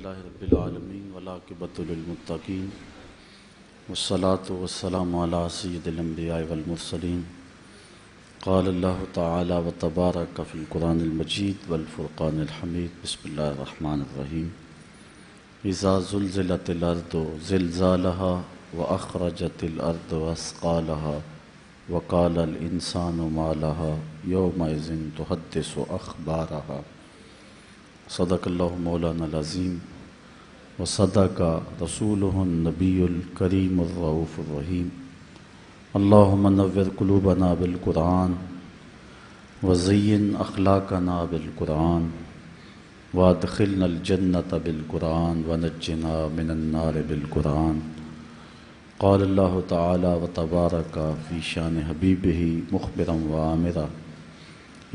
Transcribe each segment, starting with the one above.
للہ رب العالمین والعاقبۃ للمتقین والصلاۃ والسلام علی سید الانبیاء والمرسلین قال اللہ تعالی وتبارک فی القرآن المجید والفرقان الحمید بسم اللہ الرحمن الرحیم اذا زلزلت الارض زلزالها واخرجت الارض اثقالها وقال الانسان ما لها یومئذ تحدث اخبارها صدق اللہ مولانا العظیم وصدق رسولہ النبی الکریم الرؤوف الرحیم اللہم نور قلوبنا بالقرآن وزین اخلاقنا بالقرآن وادخلنا الجنۃ بالقرآن ونجنا من النار بالقرآن قال اللہ تعالی وتبارک فی شان حبیبہ مخبرا وآمرا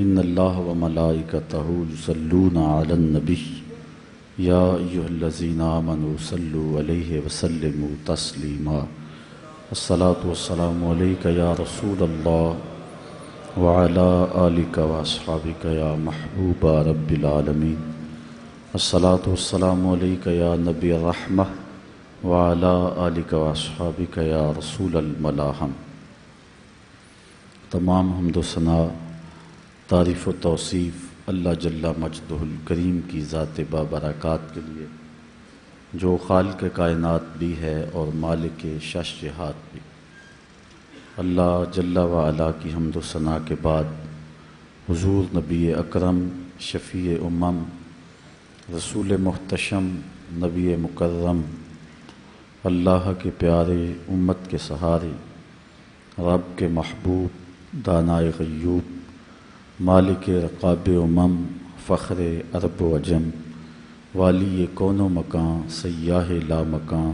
ان اللہ وملائکتہ یصلون علی النبی یا ایھا الذین آمنوا صلوا علیہ وسلموا تسلیما الصلاۃ والسلام علیک یا رسول اللہ وعلی آلک واصحابک یا محبوب رب العالمین الصلاۃ والسلام علیک یا نبی الرحمہ وعلی آلک واصحابک یا رسول الملاحم۔ تمام حمد و ثنا تعریف و توصیف اللہ جل مجدہ الکریم کی ذات بابرکات کے لیے جو خالق کائنات بھی ہے اور مالک شش جہات بھی۔ اللہ جل وعلا کی حمد و ثنا کے بعد حضور نبی اکرم شفیع امم رسول محتشم نبی مکرم اللہ کے پیارے امت کے سہارے رب کے محبوب دانائے غیوب مالک رقاب امم فخر عرب و عجم والی کون و مکان سیاہ لا مکان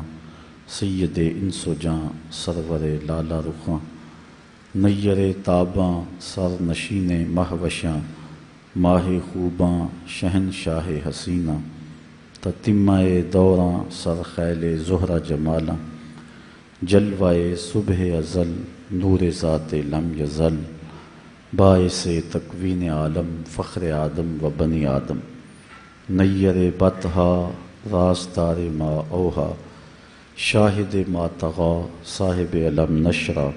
سید انس و جاں سرور لالا رخاں نیر تاباں سر نشین مہوشاں ماہ خوباں شہنشاہ حسینہ تتمہ دوراں سر خیل زہرہ جمالاں جلوائے صبح ازل نور ذات لم یزل باعث تکوین عالم فخر آدم و بنی آدم نیر بطہا راستار ما اوہا شاہد ما طغا صاحب علم نشرہ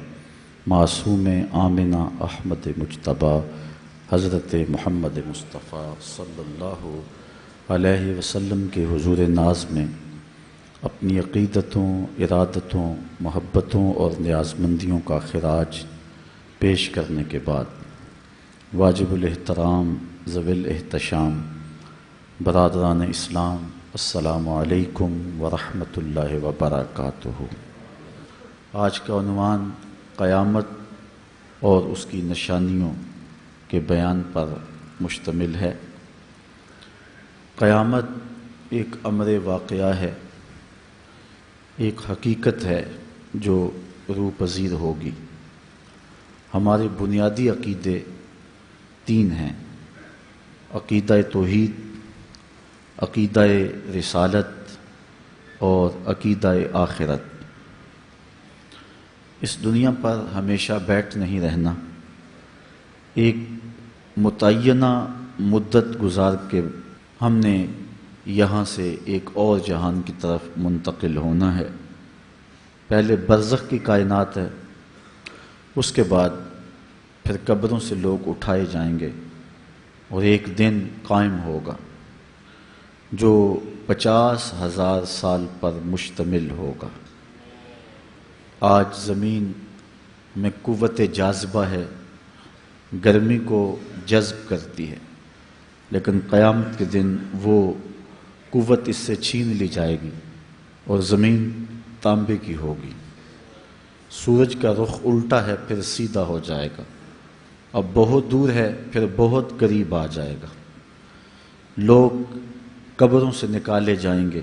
معصوم آمنہ احمد مجتبیٰ حضرت محمد مصطفیٰ صلی اللہ علیہ وسلم کے حضور ناز میں اپنی عقیدتوں ارادتوں محبتوں اور نیازمندیوں کا خراج پیش کرنے کے بعد واجب الاحترام ذوی الاحتشام برادران اسلام السلام علیکم ورحمۃ اللہ وبرکاتہ۔ آج کا عنوان قیامت اور اس کی نشانیوں کے بیان پر مشتمل ہے۔ قیامت ایک امر واقعہ ہے، ایک حقیقت ہے جو روح پذیر ہوگی۔ ہمارے بنیادی عقیدے تین ہیں: عقیدہ توحید، عقیدہ رسالت اور عقیدہ آخرت۔ اس دنیا پر ہمیشہ بیٹھ نہیں رہنا، ایک متعینہ مدت گزار کے ہم نے یہاں سے ایک اور جہان کی طرف منتقل ہونا ہے۔ پہلے برزخ کی کائنات ہے، اس کے بعد پھر قبروں سے لوگ اٹھائے جائیں گے اور ایک دن قائم ہوگا جو 50,000 سال پر مشتمل ہوگا۔ آج زمین میں قوت جاذبہ ہے، گرمی کو جذب کرتی ہے، لیکن قیامت کے دن وہ قوت اس سے چھین لی جائے گی اور زمین تانبے کی ہوگی۔ سورج کا رخ الٹا ہے پھر سیدھا ہو جائے گا، اب بہت دور ہے پھر بہت قریب آ جائے گا۔ لوگ قبروں سے نکالے جائیں گے۔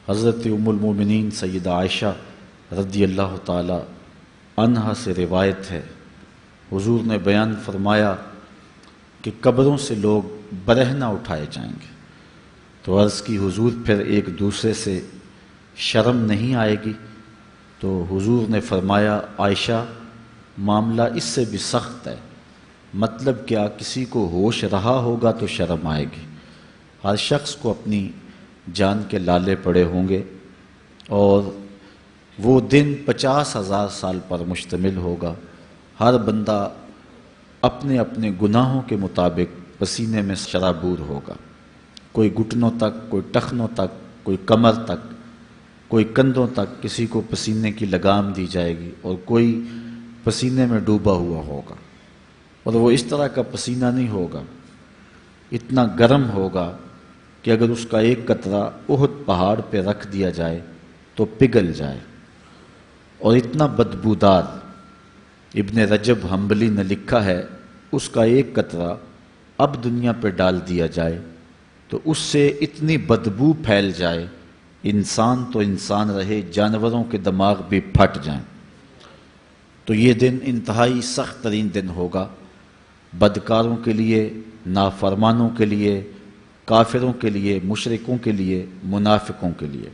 حضرت ام المومنین سیدہ عائشہ رضی اللہ تعالی عنہا سے روایت ہے، حضور نے بیان فرمایا کہ قبروں سے لوگ برہنہ اٹھائے جائیں گے۔ تو عرض کی حضور پھر ایک دوسرے سے شرم نہیں آئے گی؟ تو حضور نے فرمایا عائشہ معاملہ اس سے بھی سخت ہے، مطلب کیا؟ کسی کو ہوش رہا ہوگا تو شرم آئے گی، ہر شخص کو اپنی جان کے لالے پڑے ہوں گے، اور وہ دن 50,000 سال پر مشتمل ہوگا۔ ہر بندہ اپنے اپنے گناہوں کے مطابق پسینے میں شرابور ہوگا، کوئی گھٹنوں تک، کوئی ٹخنوں تک، کوئی کمر تک، کوئی کندھوں تک، کسی کو پسینے کی لگام دی جائے گی اور کوئی پسینے میں ڈوبا ہوا ہوگا، اور وہ اس طرح کا پسینہ نہیں ہوگا، اتنا گرم ہوگا کہ اگر اس کا ایک قطرہ احد پہاڑ پہ رکھ دیا جائے تو پگھل جائے، اور اتنا بدبودار۔ ابن رجب حنبلی نے لکھا ہے اس کا ایک قطرہ اب دنیا پہ ڈال دیا جائے تو اس سے اتنی بدبو پھیل جائے، انسان تو انسان رہے، جانوروں کے دماغ بھی پھٹ جائیں۔ تو یہ دن انتہائی سخت ترین دن ہوگا بدکاروں کے لیے، نافرمانوں کے لیے، کافروں کے لیے، مشرکوں کے لیے، منافقوں کے لیے۔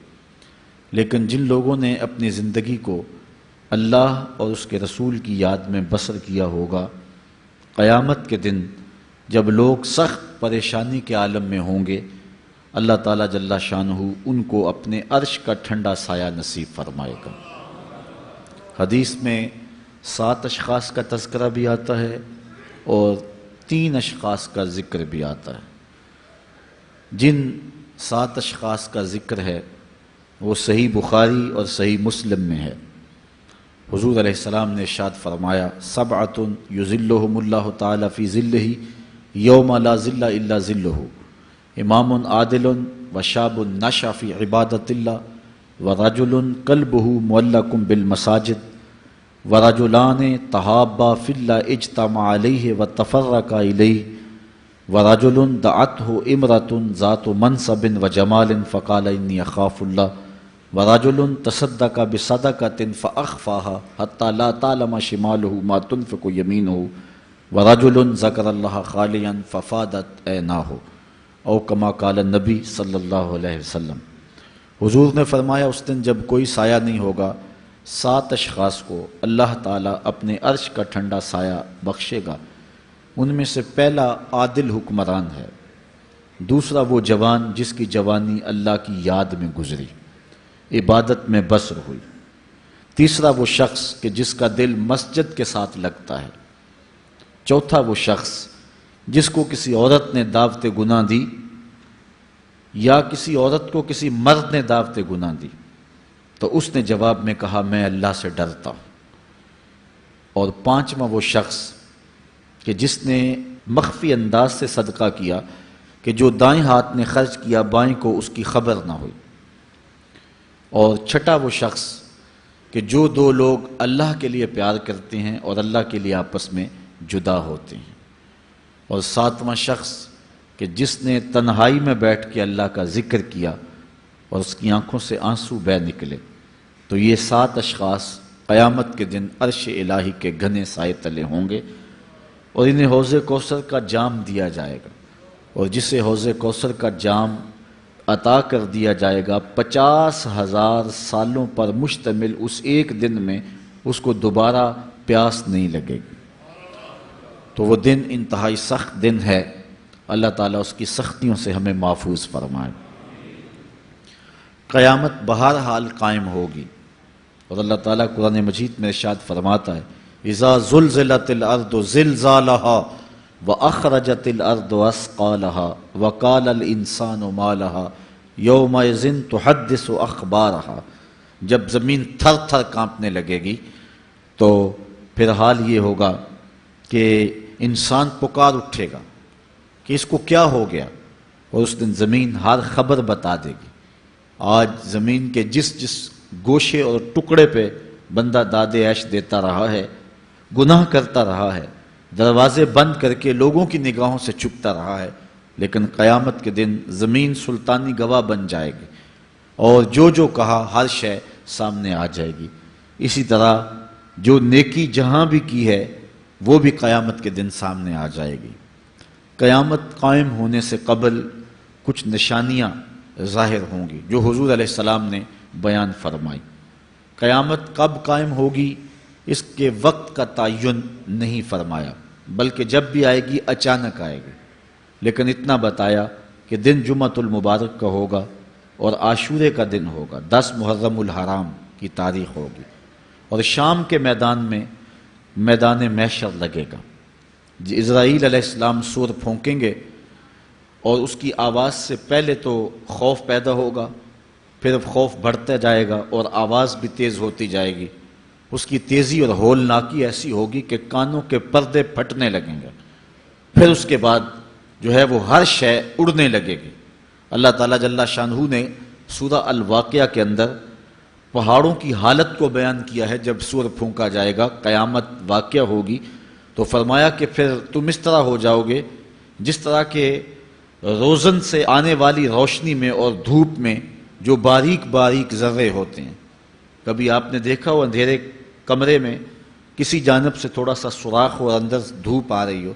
لیکن جن لوگوں نے اپنی زندگی کو اللہ اور اس کے رسول کی یاد میں بسر کیا ہوگا، قیامت کے دن جب لوگ سخت پریشانی کے عالم میں ہوں گے، اللہ تعالیٰ جل شانہ ان کو اپنے عرش کا ٹھنڈا سایہ نصیب فرمائے گا۔ حدیث میں 7 اشخاص کا تذکرہ بھی آتا ہے اور 3 اشخاص کا ذکر بھی آتا ہے۔ جن 7 اشخاص کا ذکر ہے وہ صحیح بخاری اور صحیح مسلم میں ہے۔ حضور علیہ السلام نے ارشاد فرمایا، سبعۃ یظلھم اللہ تعالی فی ظلہ یوم لا ظل الا ظلہ، امام عادل وشاب نشأ فی عبادۃ اللہ ورجل قلبہ معلق بالمساجد ورجلان تحابا فی اللہ اجتمعا علیہ وتفرقا الیہ ورجل دعته امرأة ذات منصب وجمال فقال انی اخاف اللہ ورجل تصدق بصدقة فأخفاها حتى لا تعلم شماله ما تنفق يمينه ورجل ذكر الله خاليا ففادت عيناه، او کما قال النبی صلی اللہ علیہ وسلم۔ حضور نے فرمایا اس دن جب کوئی سایہ نہیں ہوگا، 7 اشخاص کو اللہ تعالیٰ اپنے عرش کا ٹھنڈا سایہ بخشے گا۔ ان میں سے پہلا عادل حکمران ہے، دوسرا وہ جوان جس کی جوانی اللہ کی یاد میں گزری، عبادت میں بسر ہوئی، تیسرا وہ شخص کہ جس کا دل مسجد کے ساتھ لگتا ہے، چوتھا وہ شخص جس کو کسی عورت نے دعوت گناہ دی یا کسی عورت کو کسی مرد نے دعوت گناہ دی تو اس نے جواب میں کہا میں اللہ سے ڈرتا ہوں، اور پانچواں وہ شخص کہ جس نے مخفی انداز سے صدقہ کیا کہ جو دائیں ہاتھ نے خرچ کیا بائیں کو اس کی خبر نہ ہوئی، اور چھٹا وہ شخص کہ جو 2 لوگ اللہ کے لیے پیار کرتے ہیں اور اللہ کے لیے آپس میں جدا ہوتے ہیں، اور 7واں شخص کہ جس نے تنہائی میں بیٹھ کے اللہ کا ذکر کیا اور اس کی آنکھوں سے آنسو بہہ نکلے۔ تو یہ 7 اشخاص قیامت کے دن عرش الہی کے گھنے سائے تلے ہوں گے، اور انہیں حوض کوثر کا جام دیا جائے گا، اور جسے حوض کوثر کا جام عطا کر دیا جائے گا 50,000 سالوں پر مشتمل اس ایک دن میں اس کو دوبارہ پیاس نہیں لگے گی۔ تو وہ دن انتہائی سخت دن ہے، اللہ تعالیٰ اس کی سختیوں سے ہمیں محفوظ فرمائے۔ قیامت بہرحال قائم ہوگی، اور اللہ تعالیٰ قرآن مجید میں ارشاد فرماتا ہے اذا زلزلت الارض زلزالها وَأَخْرَجَتِ الْأَرْضُ أَثْقَالَهَا وَقَالَ الْإِنسَانُ مَا لَهَا يَوْمَئِذٍ تُحَدِّثُ أَخْبَارَهَا۔ جب زمین تھر تھر کانپنے لگے گی تو پھر حال یہ ہوگا کہ انسان پکار اٹھے گا کہ اس کو کیا ہو گیا، اور اس دن زمین ہر خبر بتا دے گی۔ آج زمین کے جس گوشے اور ٹکڑے پہ بندہ داد عیش دیتا رہا ہے، گناہ کرتا رہا ہے، دروازے بند کر کے لوگوں کی نگاہوں سے چھپتا رہا ہے، لیکن قیامت کے دن زمین سلطانی گواہ بن جائے گی، اور جو کہا ہر شے سامنے آ جائے گی۔ اسی طرح جو نیکی جہاں بھی کی ہے وہ بھی قیامت کے دن سامنے آ جائے گی۔ قیامت قائم ہونے سے قبل کچھ نشانیاں ظاہر ہوں گی جو حضور علیہ السلام نے بیان فرمائی۔ قیامت کب قائم ہوگی اس کے وقت کا تعین نہیں فرمایا، بلکہ جب بھی آئے گی اچانک آئے گی، لیکن اتنا بتایا کہ دن جمعۃ المبارک کا ہوگا اور عاشورے کا دن ہوگا، 10 محرم الحرام کی تاریخ ہوگی، اور شام کے میدان میں میدان محشر لگے گا۔ اسرائیل علیہ السلام سور پھونکیں گے اور اس کی آواز سے پہلے تو خوف پیدا ہوگا، پھر خوف بڑھتا جائے گا اور آواز بھی تیز ہوتی جائے گی۔ اس کی تیزی اور ہولناکی ایسی ہوگی کہ کانوں کے پردے پھٹنے لگیں گے۔ پھر اس کے بعد جو ہے وہ ہر شے اڑنے لگے گی۔ اللہ تعالیٰ جل شانہ نے سورہ الواقعہ کے اندر پہاڑوں کی حالت کو بیان کیا ہے۔ جب سور پھونکا جائے گا، قیامت واقعہ ہوگی، تو فرمایا کہ پھر تم اس طرح ہو جاؤ گے جس طرح کہ روزن سے آنے والی روشنی میں اور دھوپ میں جو باریک باریک ذرے ہوتے ہیں۔ کبھی آپ نے دیکھا ہو اندھیرے کمرے میں کسی جانب سے تھوڑا سا سوراخ اور اندر دھوپ آ رہی ہو،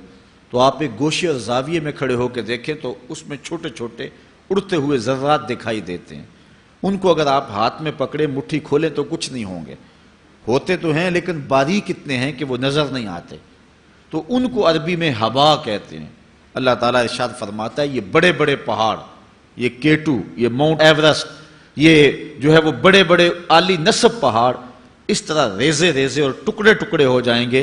تو آپ ایک گوشے اور زاویے میں کھڑے ہو کے دیکھیں تو اس میں چھوٹے چھوٹے اڑتے ہوئے ذرات دکھائی دیتے ہیں۔ ان کو اگر آپ ہاتھ میں پکڑے مٹھی کھولیں تو کچھ نہیں ہوں گے، ہوتے تو ہیں لیکن باریک اتنے ہیں کہ وہ نظر نہیں آتے، تو ان کو عربی میں ہبا کہتے ہیں۔ اللہ تعالیٰ ارشاد فرماتا ہے یہ بڑے بڑے پہاڑ، یہ کیٹو، یہ ماؤنٹ ایورسٹ، یہ جو ہے وہ بڑے بڑے عالی نصب پہاڑ اس طرح ریزے ریزے اور ٹکڑے ٹکڑے ہو جائیں گے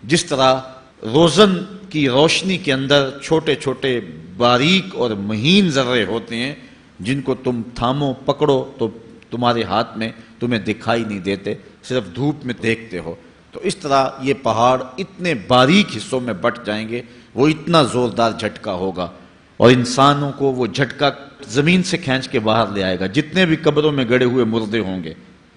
جس طرح روزن کی روشنی کے اندر چھوٹے چھوٹے باریک اور مہین ذرے ہوتے ہیں، جن کو تم تھامو پکڑو تو تمہارے ہاتھ میں تمہیں دکھائی نہیں دیتے، صرف دھوپ میں دیکھتے ہو۔ تو اس طرح یہ پہاڑ اتنے باریک حصوں میں بٹ جائیں گے، وہ اتنا زوردار جھٹکا ہوگا، اور انسانوں کو وہ جھٹکا زمین سے کھینچ کے باہر لے آئے گا۔ جتنے بھی قبروں میں گڑے ہوئے مردے ہوں گے،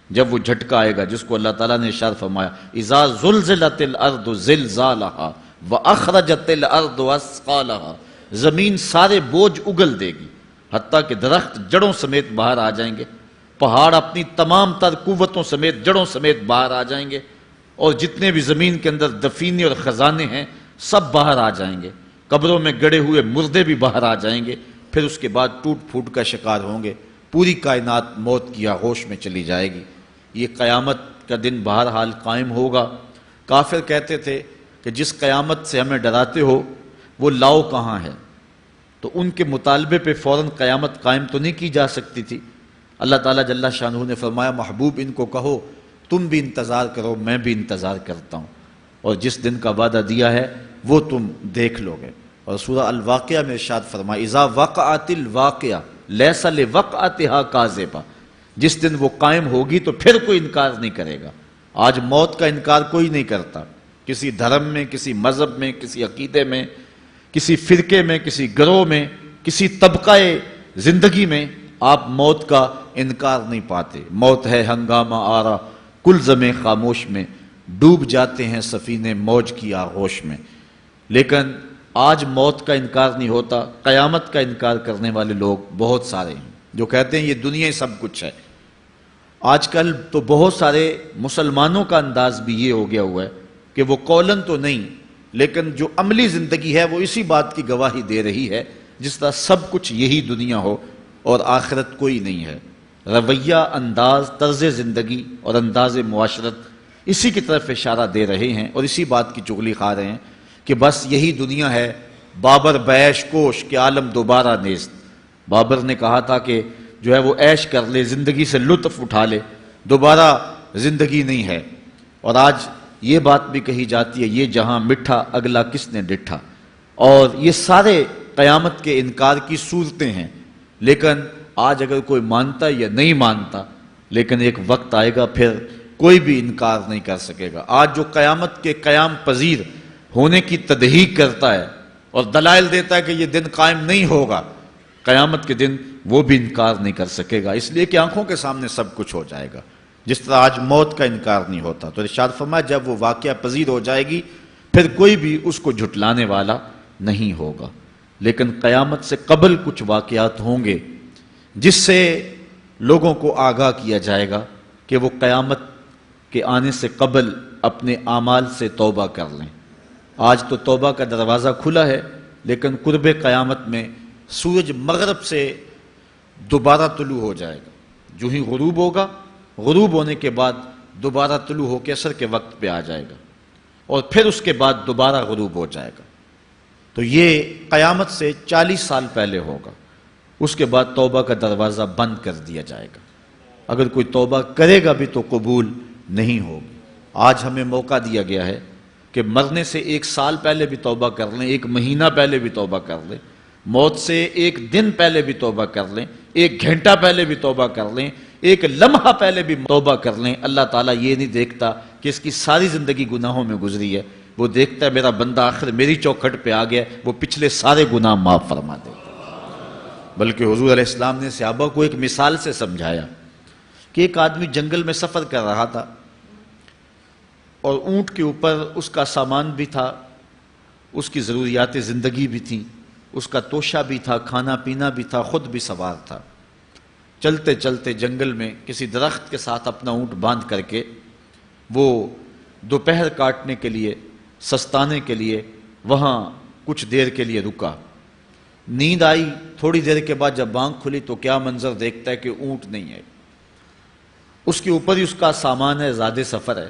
جب وہ جھٹکا آئے گا جس کو اللہ تعالیٰ نے ارشاد فرمایا اذا زلزلت الارض زلزالها واخرجت الارض اثقالها، زمین سارے بوجھ اگل دے گی، حتیٰ کہ درخت جڑوں سمیت باہر آ جائیں گے، پہاڑ اپنی تمام تر قوتوں سمیت جڑوں سمیت باہر آ جائیں گے، اور جتنے بھی زمین کے اندر دفینے اور خزانے ہیں سب باہر آ جائیں گے، قبروں میں گڑے ہوئے مردے بھی باہر آ جائیں گے۔ پھر اس کے بعد ٹوٹ پھوٹ کا شکار ہوں گے، پوری کائنات موت کی آغوش میں چلی جائے گی۔ یہ قیامت کا دن بہرحال قائم ہوگا۔ کافر کہتے تھے کہ جس قیامت سے ہمیں ڈراتے ہو وہ لاؤ کہاں ہے، تو ان کے مطالبے پہ فوراً قیامت قائم تو نہیں کی جا سکتی تھی۔ اللہ تعالیٰ جل شانہ نے فرمایا محبوب ان کو کہو تم بھی انتظار کرو، میں بھی انتظار کرتا ہوں، اور جس دن کا وعدہ دیا ہے وہ تم دیکھ لو گے۔ اور سورہ الواقعہ میں ارشاد فرمایا اذا وقعت الواقعہ لیس لوقعتها کاذبہ، جس دن وہ قائم ہوگی تو پھر کوئی انکار نہیں کرے گا۔ آج موت کا انکار کوئی نہیں کرتا، کسی دھرم میں، کسی مذہب میں، کسی عقیدے میں، کسی فرقے میں، کسی گروہ میں، کسی طبقہ زندگی میں آپ موت کا انکار نہیں پاتے۔ موت ہے ہنگامہ آرا کل زمیں خاموش میں، ڈوب جاتے ہیں سفینے موج کی آغوش میں۔ لیکن آج موت کا انکار نہیں ہوتا، قیامت کا انکار کرنے والے لوگ بہت سارے ہیں جو کہتے ہیں یہ دنیا ہی سب کچھ ہے۔ آج کل تو بہت سارے مسلمانوں کا انداز بھی یہ ہو گیا ہوا ہے کہ وہ قولاً تو نہیں لیکن جو عملی زندگی ہے وہ اسی بات کی گواہی دے رہی ہے جس طرح سب کچھ یہی دنیا ہو اور آخرت کوئی نہیں ہے۔ رویہ، انداز، طرز زندگی اور انداز معاشرت اسی کی طرف اشارہ دے رہے ہیں اور اسی بات کی چغلی کھا رہے ہیں کہ بس یہی دنیا ہے، بابر بیش کوش کہ عالم دوبارہ نیست۔ بابر نے کہا تھا کہ جو ہے وہ عیش کر لے، زندگی سے لطف اٹھا لے، دوبارہ زندگی نہیں ہے۔ اور آج یہ بات بھی کہی جاتی ہے یہ جہاں مٹھا اگلا کس نے ڈٹھا، اور یہ سارے قیامت کے انکار کی صورتیں ہیں۔ لیکن آج اگر کوئی مانتا یا نہیں مانتا، لیکن ایک وقت آئے گا پھر کوئی بھی انکار نہیں کر سکے گا۔ آج جو قیامت کے قیام پذیر ہونے کی تدہیق کرتا ہے اور دلائل دیتا ہے کہ یہ دن قائم نہیں ہوگا، قیامت کے دن وہ بھی انکار نہیں کر سکے گا، اس لیے کہ آنکھوں کے سامنے سب کچھ ہو جائے گا، جس طرح آج موت کا انکار نہیں ہوتا۔ تو ارشاد فرمایا جب وہ واقعہ پذیر ہو جائے گی پھر کوئی بھی اس کو جھٹلانے والا نہیں ہوگا۔ لیکن قیامت سے قبل کچھ واقعات ہوں گے جس سے لوگوں کو آگاہ کیا جائے گا کہ وہ قیامت کے آنے سے قبل اپنے اعمال سے توبہ کر لیں۔ آج تو توبہ کا دروازہ کھلا ہے، لیکن قرب قیامت میں سورج مغرب سے دوبارہ طلوع ہو جائے گا، جو ہی غروب ہوگا، غروب ہونے کے بعد دوبارہ طلوع ہو کے عصر کے وقت پہ آ جائے گا، اور پھر اس کے بعد دوبارہ غروب ہو جائے گا۔ تو یہ قیامت سے 40 سال پہلے ہوگا۔ اس کے بعد توبہ کا دروازہ بند کر دیا جائے گا۔ اگر کوئی توبہ کرے گا بھی تو قبول نہیں ہوگی۔ آج ہمیں موقع دیا گیا ہے کہ مرنے سے 1 سال پہلے بھی توبہ کر لیں، 1 مہینہ پہلے بھی توبہ کر لیں، موت سے 1 دن پہلے بھی توبہ کر لیں، 1 گھنٹہ پہلے بھی توبہ کر لیں، 1 لمحہ پہلے بھی توبہ کر لیں۔ اللہ تعالیٰ یہ نہیں دیکھتا کہ اس کی ساری زندگی گناہوں میں گزری ہے، وہ دیکھتا ہے میرا بندہ آخر میری چوکھٹ پہ آ گیا، وہ پچھلے سارے گناہ معاف فرما دے۔ بلکہ حضور علیہ السلام نے صحابہ کو ایک مثال سے سمجھایا کہ ایک آدمی جنگل میں سفر کر رہا تھا اور اونٹ کے اوپر اس کا سامان بھی تھا، اس کی ضروریات زندگی بھی تھیں، اس کا توشہ بھی تھا، کھانا پینا بھی تھا، خود بھی سوار تھا۔ چلتے چلتے جنگل میں کسی درخت کے ساتھ اپنا اونٹ باندھ کر کے وہ دوپہر کاٹنے کے لیے، سستانے کے لیے وہاں کچھ دیر کے لیے رکا۔ نیند آئی، تھوڑی دیر کے بعد جب آنکھ کھلی تو کیا منظر دیکھتا ہے کہ اونٹ نہیں ہے، اس کے اوپر ہی اس کا سامان ہے، زیادہ سفر ہے۔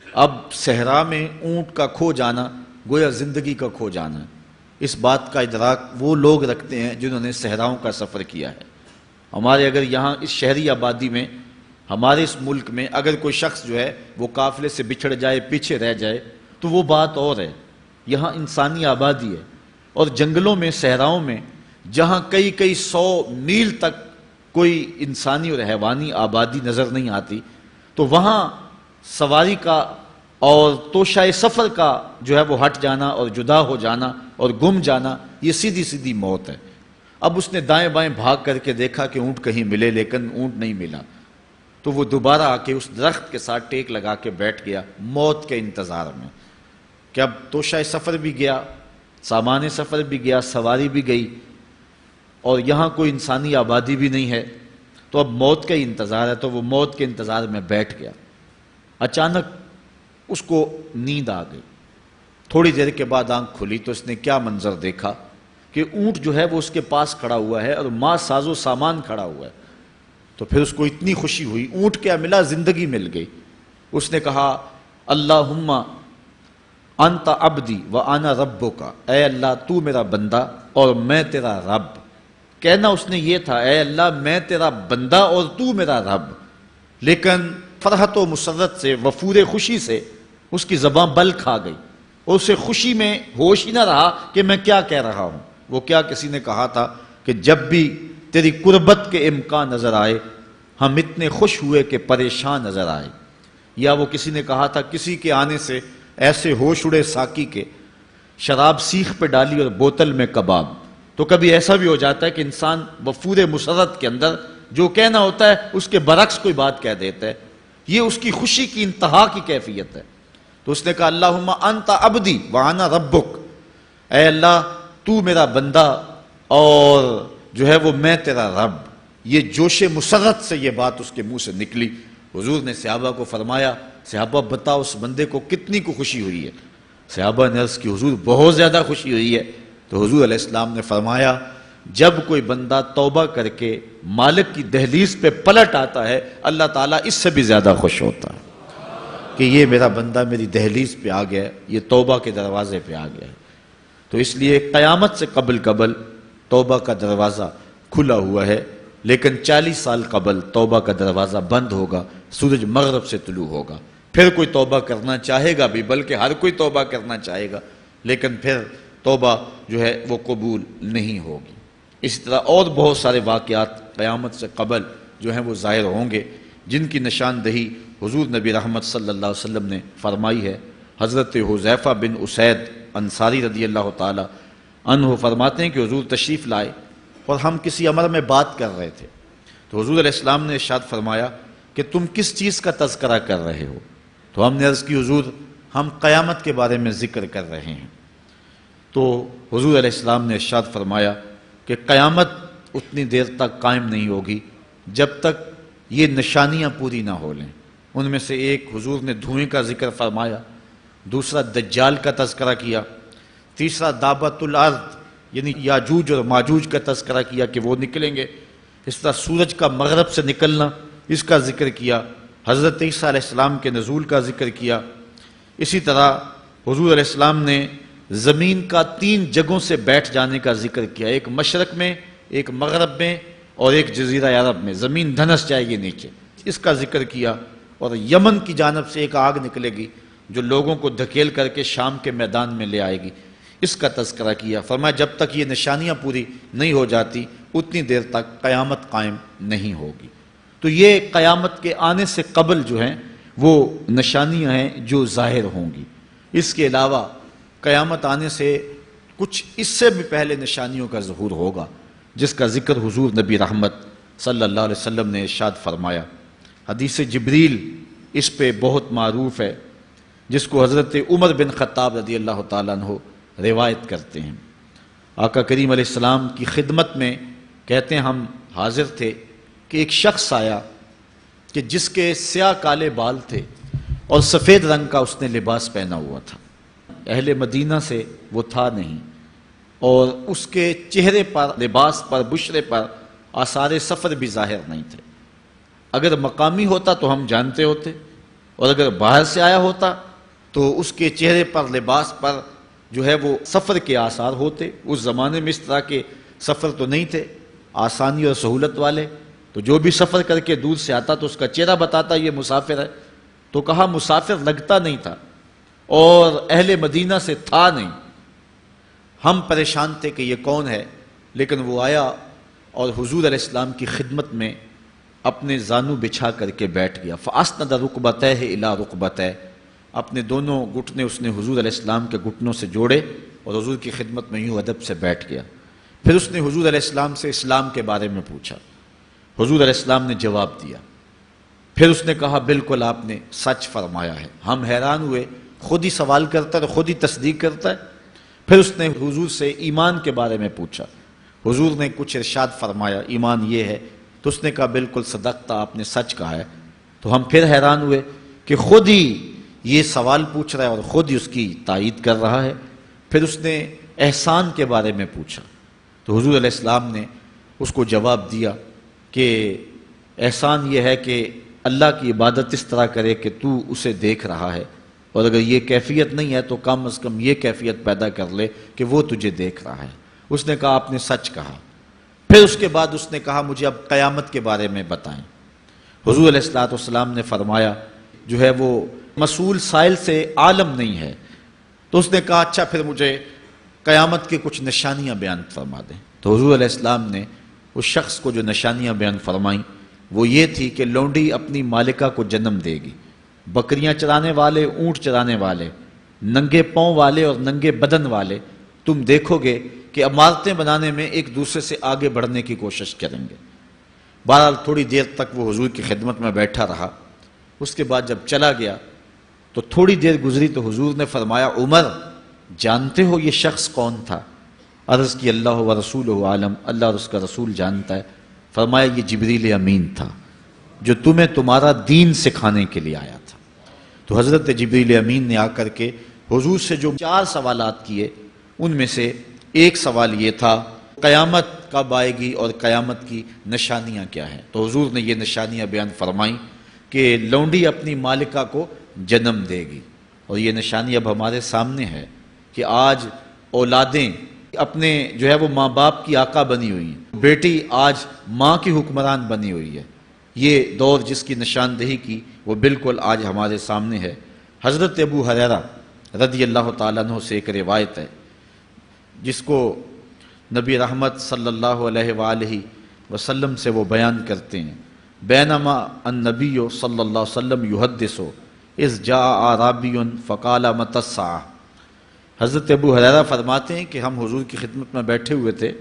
اب صحرا میں اونٹ کا کھو جانا گویا زندگی کا کھو جانا ہے۔ اس بات کا ادراک وہ لوگ رکھتے ہیں جنہوں نے صحراؤں کا سفر کیا ہے۔ ہمارے اگر یہاں اس شہری آبادی میں، ہمارے اس ملک میں اگر کوئی شخص جو ہے وہ قافلے سے بچھڑ جائے، پیچھے رہ جائے تو وہ بات اور ہے۔ یہاں انسانی آبادی ہے، اور جنگلوں میں، صحراؤں میں جہاں کئی کئی 100 میل تک کوئی انسانی اور حیوانی آبادی نظر نہیں آتی، تو وہاں سواری کا اور توشہ سفر کا جو ہے وہ ہٹ جانا اور جدا ہو جانا اور گم جانا، یہ سیدھی سیدھی موت ہے۔ اب اس نے دائیں بائیں بھاگ کر کے دیکھا کہ اونٹ کہیں ملے، لیکن اونٹ نہیں ملا، تو وہ دوبارہ آ کے اس درخت کے ساتھ ٹیک لگا کے بیٹھ گیا موت کے انتظار میں کہ اب توشہ سفر بھی گیا، سامان سفر بھی گیا، سواری بھی گئی، اور یہاں کوئی انسانی آبادی بھی نہیں ہے، تو اب موت کا ہی انتظار ہے۔ تو وہ موت کے انتظار میں بیٹھ گیا۔ اچانک اس کو نیند آ گئی، تھوڑی دیر کے بعد آنکھ کھلی تو اس نے کیا منظر دیکھا کہ اونٹ جو ہے وہ اس کے پاس کھڑا ہوا ہے اور ماں ساز و سامان کھڑا ہوا ہے۔ تو پھر اس کو اتنی خوشی ہوئی، اونٹ کیا ملا، زندگی مل گئی۔ اس نے کہا اللہم انت عبدی وانا ربک، اے اللہ تو میرا بندہ اور میں تیرا رب۔ کہنا اس نے یہ تھا اے اللہ میں تیرا بندہ اور تو میرا رب، لیکن فرحت و مسرت سے، وفور خوشی سے اس کی زبان بل کھا گئی، اور اسے خوشی میں ہوش ہی نہ رہا کہ میں کیا کہہ رہا ہوں۔ وہ کیا کسی نے کہا تھا کہ جب بھی تیری قربت کے امکان نظر آئے ہم اتنے خوش ہوئے کہ پریشان نظر آئے۔ یا وہ کسی نے کہا تھا کسی کے آنے سے ایسے ہوش اڑے ساقی کے، شراب سیخ پہ ڈالی اور بوتل میں کباب۔ تو کبھی ایسا بھی ہو جاتا ہے کہ انسان وفور مسرت کے اندر جو کہنا ہوتا ہے اس کے برعکس کوئی بات کہہ دیتا ہے، یہ اس کی خوشی کی انتہا کی کیفیت ہے۔ تو اس نے کہا اللہم انت عبدی وانا ربک، اے اللہ تو میرا بندہ اور جو ہے وہ میں تیرا رب۔ یہ جوش مسرت سے یہ بات اس کے منہ سے نکلی۔ حضور نے صحابہ کو فرمایا صحابہ بتاؤ اس بندے کو کتنی کو خوشی ہوئی ہے؟ صحابہ نے عرض کی حضور بہت زیادہ خوشی ہوئی ہے۔ تو حضور علیہ السلام نے فرمایا جب کوئی بندہ توبہ کر کے مالک کی دہلیز پہ پلٹ آتا ہے اللہ تعالیٰ اس سے بھی زیادہ خوش ہوتا ہے کہ یہ میرا بندہ میری دہلیز پہ آ گیا ہے، یہ توبہ کے دروازے پہ آ گیا ہے۔ تو اس لیے قیامت سے قبل توبہ کا دروازہ کھلا ہوا ہے، لیکن 40 سال قبل توبہ کا دروازہ بند ہوگا، سورج مغرب سے طلوع ہوگا۔ پھر کوئی توبہ کرنا چاہے گا بھی، بلکہ ہر کوئی توبہ کرنا چاہے گا، لیکن پھر توبہ جو ہے وہ قبول نہیں ہوگی۔ اسی طرح اور بہت سارے واقعات قیامت سے قبل جو ہیں وہ ظاہر ہوں گے، جن کی نشاندہی حضور نبی رحمت صلی اللہ علیہ وسلم نے فرمائی ہے۔ حضرت حذیفہ بن اسید انصاری رضی اللہ تعالی عنہ فرماتے ہیں کہ حضور تشریف لائے اور ہم کسی امر میں بات کر رہے تھے، تو حضور علیہ السلام نے ارشاد فرمایا کہ تم کس چیز کا تذکرہ کر رہے ہو؟ تو ہم نے عرض کی حضور ہم قیامت کے بارے میں ذکر کر رہے ہیں۔ تو حضور علیہ السلام نے ارشاد فرمایا کہ قیامت اتنی دیر تک قائم نہیں ہوگی جب تک یہ نشانیاں پوری نہ ہو لیں۔ ان میں سے ایک حضور نے دھوئیں کا ذکر فرمایا، دوسرا دجال کا تذکرہ کیا، تیسرا دابت الارض یعنی یاجوج اور ماجوج کا تذکرہ کیا کہ وہ نکلیں گے، اس طرح سورج کا مغرب سے نکلنا اس کا ذکر کیا، حضرت عیسیٰ علیہ السلام کے نزول کا ذکر کیا۔ اسی طرح حضور علیہ السلام نے زمین کا 3 جگہوں سے بیٹھ جانے کا ذکر کیا، ایک مشرق میں، ایک مغرب میں اور ایک جزیرہ عرب میں، زمین دھنس جائے گی نیچے، اس کا ذکر کیا، اور یمن کی جانب سے ایک آگ نکلے گی جو لوگوں کو دھکیل کر کے شام کے میدان میں لے آئے گی، اس کا تذکرہ کیا۔ فرمایا جب تک یہ نشانیاں پوری نہیں ہو جاتی اتنی دیر تک قیامت قائم نہیں ہوگی۔ تو یہ قیامت کے آنے سے قبل جو ہیں وہ نشانیاں ہیں جو ظاہر ہوں گی۔ اس کے علاوہ قیامت آنے سے کچھ اس سے بھی پہلے نشانیوں کا ظہور ہوگا، جس کا ذکر حضور نبی رحمت صلی اللہ علیہ وسلم نے ارشاد فرمایا۔ حدیث جبریل اس پہ بہت معروف ہے، جس کو حضرت عمر بن خطاب رضی اللہ تعالیٰ عنہ روایت کرتے ہیں۔ آقا کریم علیہ السلام کی خدمت میں کہتے ہیں ہم حاضر تھے کہ ایک شخص آیا کہ جس کے سیاہ کالے بال تھے اور سفید رنگ کا اس نے لباس پہنا ہوا تھا، اہل مدینہ سے وہ تھا نہیں، اور اس کے چہرے پر، لباس پر، بشرے پر آثار سفر بھی ظاہر نہیں تھے۔ اگر مقامی ہوتا تو ہم جانتے ہوتے، اور اگر باہر سے آیا ہوتا تو اس کے چہرے پر، لباس پر جو ہے وہ سفر کے آثار ہوتے۔ اس زمانے میں اس طرح کے سفر تو نہیں تھے آسانی اور سہولت والے، تو جو بھی سفر کر کے دور سے آتا تو اس کا چہرہ بتاتا یہ مسافر ہے۔ تو کہا مسافر لگتا نہیں تھا اور اہل مدینہ سے تھا نہیں۔ ہم پریشان تھے کہ یہ کون ہے، لیکن وہ آیا اور حضور علیہ السلام کی خدمت میں اپنے زانو بچھا کر کے بیٹھ گیا۔ فَأَسْنَدَ رُكْبَتَيْهِ إِلَىٰ رُكْبَتَيْهِ، اپنے دونوں گھٹنے اس نے حضور علیہ السلام کے گھٹنوں سے جوڑے اور حضور کی خدمت میں یوں ادب سے بیٹھ گیا۔ پھر اس نے حضور علیہ السلام سے اسلام کے بارے میں پوچھا، حضور علیہ السلام نے جواب دیا۔ پھر اس نے کہا بالکل آپ نے سچ فرمایا ہے۔ ہم حیران ہوئے، خود ہی سوال کرتا ہے اور خود ہی تصدیق کرتا ہے۔ پھر اس نے حضور سے ایمان کے بارے میں پوچھا، حضور نے کچھ ارشاد فرمایا ایمان یہ ہے، تو اس نے کہا بالکل صدقتا، آپ نے سچ کہا ہے۔ تو ہم پھر حیران ہوئے کہ خود ہی یہ سوال پوچھ رہا ہے اور خود ہی اس کی تائید کر رہا ہے۔ پھر اس نے احسان کے بارے میں پوچھا، تو حضور علیہ السلام نے اس کو جواب دیا کہ احسان یہ ہے کہ اللہ کی عبادت اس طرح کرے کہ تو اسے دیکھ رہا ہے، اور اگر یہ کیفیت نہیں ہے تو کم از کم یہ کیفیت پیدا کر لے کہ وہ تجھے دیکھ رہا ہے۔ اس نے کہا آپ نے سچ کہا۔ پھر اس کے بعد اس نے کہا مجھے اب قیامت کے بارے میں بتائیں۔ حضور علیہ السلام نے فرمایا جو ہے وہ مسئول سائل سے عالم نہیں ہے۔ تو اس نے کہا اچھا پھر مجھے قیامت کی کچھ نشانیاں بیان فرما دیں۔ تو حضور علیہ السلام نے اس شخص کو جو نشانیاں بیان فرمائیں وہ یہ تھی کہ لونڈی اپنی مالکہ کو جنم دے گی، بکریاں چرانے والے، اونٹ چرانے والے، ننگے پاؤں والے اور ننگے بدن والے تم دیکھو گے کہ عمارتیں بنانے میں ایک دوسرے سے آگے بڑھنے کی کوشش کریں گے۔ بہرحال تھوڑی دیر تک وہ حضور کی خدمت میں بیٹھا رہا۔ اس کے بعد جب چلا گیا تو تھوڑی دیر گزری تو حضور نے فرمایا عمر جانتے ہو یہ شخص کون تھا؟ عرض کی اللہ و رسولہ عالم، اللہ اور اس کا رسول جانتا ہے۔ فرمایا یہ جبریل امین تھا جو تمہیں تمہارا دین سکھانے کے لیے آیا تھا۔ تو حضرت جبریل امین نے آ کر کے حضور سے جو 4 سوالات کیے ان میں سے ایک سوال یہ تھا قیامت کب آئے گی اور قیامت کی نشانیاں کیا ہیں؟ تو حضور نے یہ نشانیاں بیان فرمائیں کہ لونڈی اپنی مالکہ کو جنم دے گی، اور یہ نشانی اب ہمارے سامنے ہے کہ آج اولادیں اپنے جو ہے وہ ماں باپ کی آقا بنی ہوئی ہیں، بیٹی آج ماں کی حکمران بنی ہوئی ہے۔ یہ دور جس کی نشاندہی کی وہ بالکل آج ہمارے سامنے ہے۔ حضرت ابو ہریرہ رضی اللہ تعالیٰ عنہ سے ایک روایت ہے جس کو نبی رحمت صلی اللہ علیہ وآلہ وسلم سے وہ بیان کرتے ہیں، بینما النبی صلی اللہ علیہ وسلم یحدث اذ جاء اعرابی فقال متی الساعہ۔ حضرت ابو ہریرہ فرماتے ہیں کہ ہم حضور کی خدمت میں بیٹھے ہوئے تھے،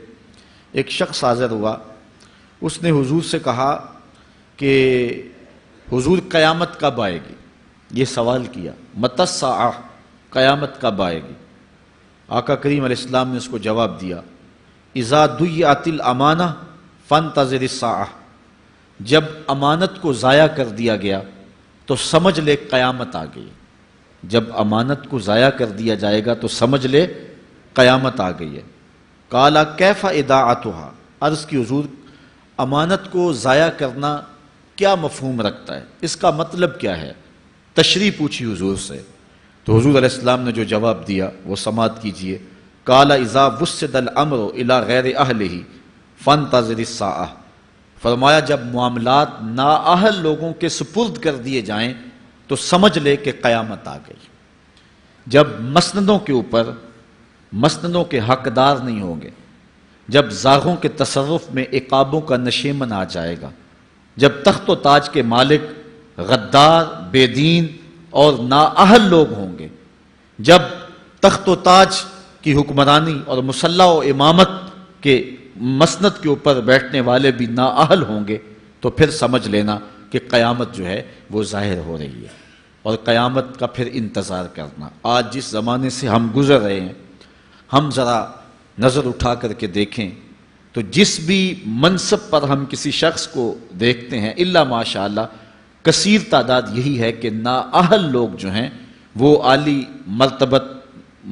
ایک شخص حاضر ہوا، اس نے حضور سے کہا کہ حضور قیامت کب آئے گی؟ یہ سوال کیا، متی الساعہ، قیامت کب آئے گی؟ آقا کریم علیہ السلام نے اس کو جواب دیا، اذا ضیعت الامانہ فانتظر الساعہ، جب امانت کو ضائع کر دیا گیا تو سمجھ لے قیامت آ گئی۔ جب امانت کو ضائع کر دیا جائے گا تو سمجھ لے قیامت آ گئی ہے۔ قالا کیف اضاعتها، عرض کی حضور امانت کو ضائع کرنا کیا مفہوم رکھتا ہے، اس کا مطلب کیا ہے؟ تشریح پوچھی حضور سے، تو حضور علیہ السلام نے جو جواب دیا وہ سماعت کیجئے۔ قال اذا وسد الامر الى غیر اہلہ فانتظر الساعہ، فرمایا جب معاملات نااہل لوگوں کے سپرد کر دیے جائیں تو سمجھ لے کہ قیامت آ گئی۔ جب مسندوں کے اوپر مسندوں کے حقدار نہیں ہوں گے، جب زاغوں کے تصرف میں عقابوں کا نشیمن آ جائے گا، جب تخت و تاج کے مالک غدار، بے دین اور نااہل لوگ ہوں گے، جب تخت و تاج کی حکمرانی اور مسلح و امامت کے مسند کے اوپر بیٹھنے والے بھی نااہل ہوں گے، تو پھر سمجھ لینا کہ قیامت جو ہے وہ ظاہر ہو رہی ہے، اور قیامت کا پھر انتظار کرنا۔ آج جس زمانے سے ہم گزر رہے ہیں، ہم ذرا نظر اٹھا کر کے دیکھیں تو جس بھی منصب پر ہم کسی شخص کو دیکھتے ہیں، الا ماشاءاللہ کثیر تعداد یہی ہے کہ نااہل لوگ جو ہیں وہ عالی مرتبت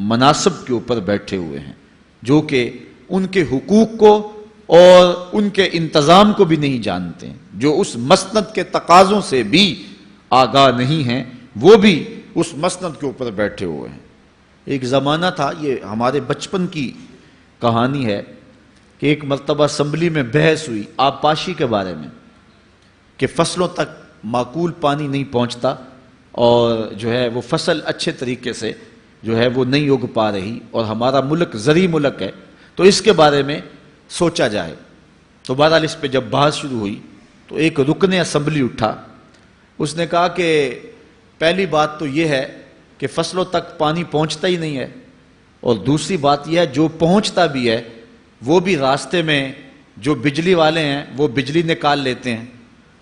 مناصب کے اوپر بیٹھے ہوئے ہیں، جو کہ ان کے حقوق کو اور ان کے انتظام کو بھی نہیں جانتے، جو اس مسند کے تقاضوں سے بھی آگاہ نہیں ہیں، وہ بھی اس مسند کے اوپر بیٹھے ہوئے ہیں۔ ایک زمانہ تھا، یہ ہمارے بچپن کی کہانی ہے، کہ ایک مرتبہ اسمبلی میں بحث ہوئی آبپاشی کے بارے میں، کہ فصلوں تک معقول پانی نہیں پہنچتا اور جو ہے وہ فصل اچھے طریقے سے جو ہے وہ نہیں اگ پا رہی، اور ہمارا ملک زرعی ملک ہے، تو اس کے بارے میں سوچا جائے۔ تو بہرحال اس پہ جب بحث شروع ہوئی تو ایک رکن اسمبلی اٹھا، اس نے کہا کہ پہلی بات تو یہ ہے کہ فصلوں تک پانی پہنچتا ہی نہیں ہے، اور دوسری بات یہ ہے جو پہنچتا بھی ہے وہ بھی راستے میں جو بجلی والے ہیں وہ بجلی نکال لیتے ہیں،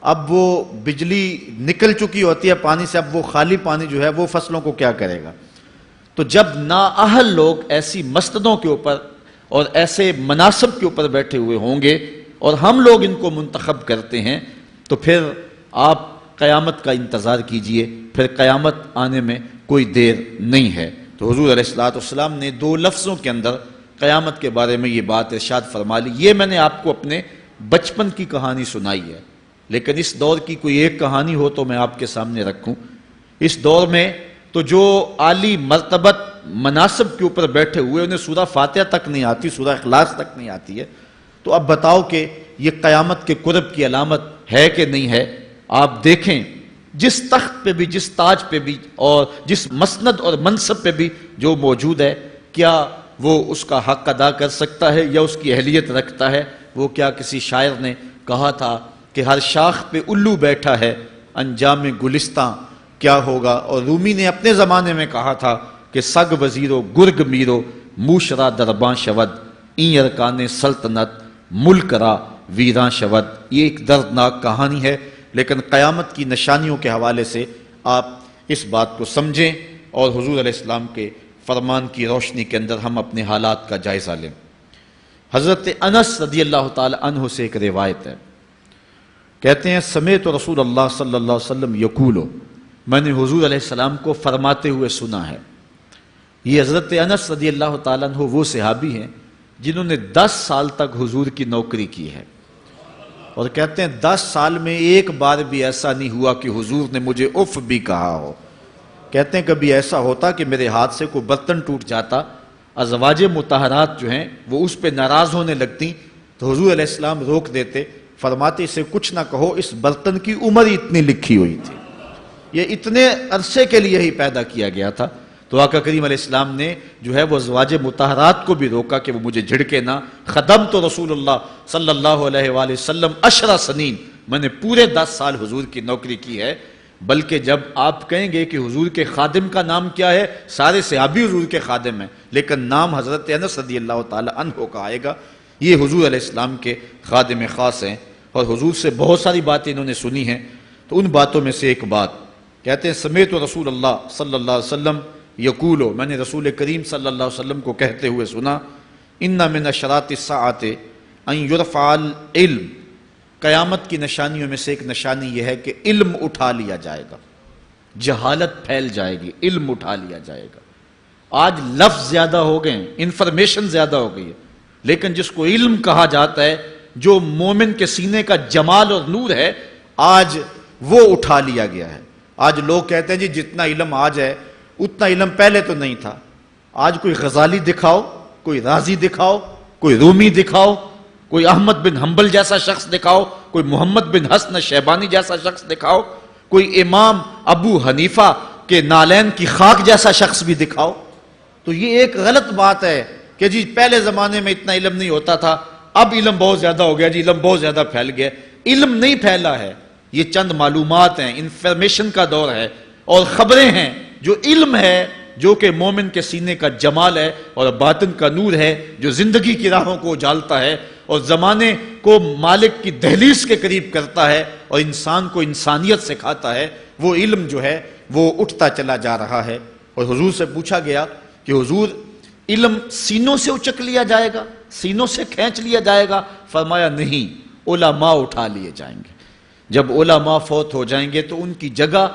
اب وہ بجلی نکل چکی ہوتی ہے پانی سے، اب وہ خالی پانی جو ہے وہ فصلوں کو کیا کرے گا؟ تو جب نااہل لوگ ایسی مسندوں کے اوپر اور ایسے مناصب کے اوپر بیٹھے ہوئے ہوں گے اور ہم لوگ ان کو منتخب کرتے ہیں، تو پھر آپ قیامت کا انتظار کیجئے، پھر قیامت آنے میں کوئی دیر نہیں ہے۔ تو حضور علیہ الصلوۃ والسلام نے 2 لفظوں کے اندر قیامت کے بارے میں یہ بات ارشاد فرما لی۔ یہ میں نے آپ کو اپنے بچپن کی کہانی سنائی ہے، لیکن اس دور کی کوئی ایک کہانی ہو تو میں آپ کے سامنے رکھوں۔ اس دور میں تو جو عالی مرتبت مناصب کے اوپر بیٹھے ہوئے انہیں سورہ فاتحہ تک نہیں آتی، سورہ اخلاص تک نہیں آتی ہے، تو اب بتاؤ کہ یہ قیامت کے قرب کی علامت ہے کہ نہیں ہے؟ آپ دیکھیں جس تخت پہ بھی، جس تاج پہ بھی، اور جس مسند اور منصب پہ بھی جو موجود ہے، کیا وہ اس کا حق ادا کر سکتا ہے یا اس کی اہلیت رکھتا ہے؟ وہ کیا کسی شاعر نے کہا تھا کہ ہر شاخ پہ الو بیٹھا ہے، انجام گلستاں کیا ہوگا؟ اور رومی نے اپنے زمانے میں کہا تھا کہ سگ وزیرو گرگ میرو موشرا درباں شود، این ارکان سلطنت ملک را ویراں شود۔ یہ ایک دردناک کہانی ہے، لیکن قیامت کی نشانیوں کے حوالے سے آپ اس بات کو سمجھیں اور حضور علیہ السلام کے فرمان کی روشنی کے اندر ہم اپنے حالات کا جائزہ لیں۔ حضرت انس رضی اللہ تعالی عنہ سے ایک روایت ہے، کہتے ہیں سمعت رسول اللہ صلی اللہ علیہ وسلم یقول، میں نے حضور علیہ السلام کو فرماتے ہوئے سنا ہے۔ یہ حضرت انس رضی اللہ تعالیٰ عنہ وہ صحابی ہیں جنہوں نے 10 سال تک حضور کی نوکری کی ہے، اور کہتے ہیں 10 سال میں ایک بار بھی ایسا نہیں ہوا کہ حضور نے مجھے اف بھی کہا ہو۔ کہتے ہیں کبھی ایسا ہوتا کہ میرے ہاتھ سے کوئی برتن ٹوٹ جاتا، ازواج مطہرات جو ہیں وہ اس پہ ناراض ہونے لگتی، تو حضور علیہ السلام روک دیتے، فرماتے اسے کچھ نہ کہو، اس برتن کی عمر ہی اتنی لکھی ہوئی تھی، یہ اتنے عرصے کے لیے ہی پیدا کیا گیا تھا۔ تو آقا کریم علیہ السلام نے جو ہے وہ ازواج مطہرات کو بھی روکا کہ وہ مجھے جھڑکے نہ۔ خدمت رسول اللہ صلی اللہ علیہ وآلہ وسلم 10 سنین، میں نے پورے 10 سال حضور کی نوکری کی ہے۔ بلکہ جب آپ کہیں گے کہ حضور کے خادم کا نام کیا ہے، سارے صحابی حضور کے خادم ہیں، لیکن نام حضرت انس رضی اللہ تعالی عنہ کا آئے گا۔ یہ حضور علیہ السلام کے خادم خاص ہیں، اور حضور سے بہت ساری باتیں انہوں نے سنی ہیں۔ تو ان باتوں میں سے ایک بات کہتے ہیں سمیت رسول اللہ صلی اللہ علیہ وسلم یقولو، میں نے رسول کریم صلی اللہ علیہ وسلم کو کہتے ہوئے سنا، ان من اشراط الساعۃ ان یرفع العلم، قیامت کی نشانیوں میں سے ایک نشانی یہ ہے کہ علم اٹھا لیا جائے گا، جہالت پھیل جائے گی، علم اٹھا لیا جائے گا۔ آج لفظ زیادہ ہو گئے ہیں، انفارمیشن زیادہ ہو گئی ہے، لیکن جس کو علم کہا جاتا ہے، جو مومن کے سینے کا جمال اور نور ہے، آج وہ اٹھا لیا گیا ہے۔ آج لوگ کہتے ہیں جی جتنا علم آج ہے اتنا علم پہلے تو نہیں تھا۔ آج کوئی غزالی دکھاؤ، کوئی رازی دکھاؤ، کوئی رومی دکھاؤ، کوئی احمد بن حنبل جیسا شخص دکھاؤ، کوئی محمد بن حسن شیبانی جیسا شخص دکھاؤ، کوئی امام ابو حنیفہ کے نالین کی خاک جیسا شخص بھی دکھاؤ. تو یہ ایک غلط بات ہے کہ جی پہلے زمانے میں اتنا علم نہیں ہوتا تھا، اب علم بہت زیادہ ہو گیا، جی علم بہت زیادہ پھیل گیا. علم نہیں پھیلا ہے، یہ چند معلومات ہیں، انفارمیشن کا دور ہے اور خبریں ہیں. جو علم ہے، جو کہ مومن کے سینے کا جمال ہے اور باطن کا نور ہے، جو زندگی کی راہوں کو اجالتا ہے اور زمانے کو مالک کی دہلیز کے قریب کرتا ہے اور انسان کو انسانیت سکھاتا ہے، وہ علم جو ہے وہ اٹھتا چلا جا رہا ہے. اور حضور سے پوچھا گیا کہ حضور علم سینوں سے اچک لیا جائے گا، سینوں سے کھینچ لیا جائے گا؟ فرمایا نہیں، علماء اٹھا لیے جائیں گے. جب علماء فوت ہو جائیں گے تو ان کی جگہ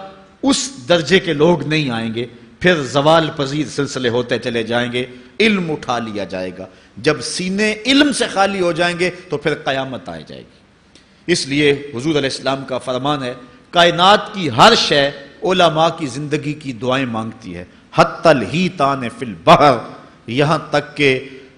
اس درجے کے لوگ نہیں آئیں گے، پھر زوال پذیر سلسلے ہوتے چلے جائیں گے، علم اٹھا لیا جائے گا. جب سینے علم سے خالی ہو جائیں گے تو پھر قیامت آ جائے گی. اس لیے حضور علیہ السلام کا فرمان ہے، کائنات کی ہر شے علماء کی زندگی کی دعائیں مانگتی ہے. حتی الحیتان فی البحر، یہاں تک کہ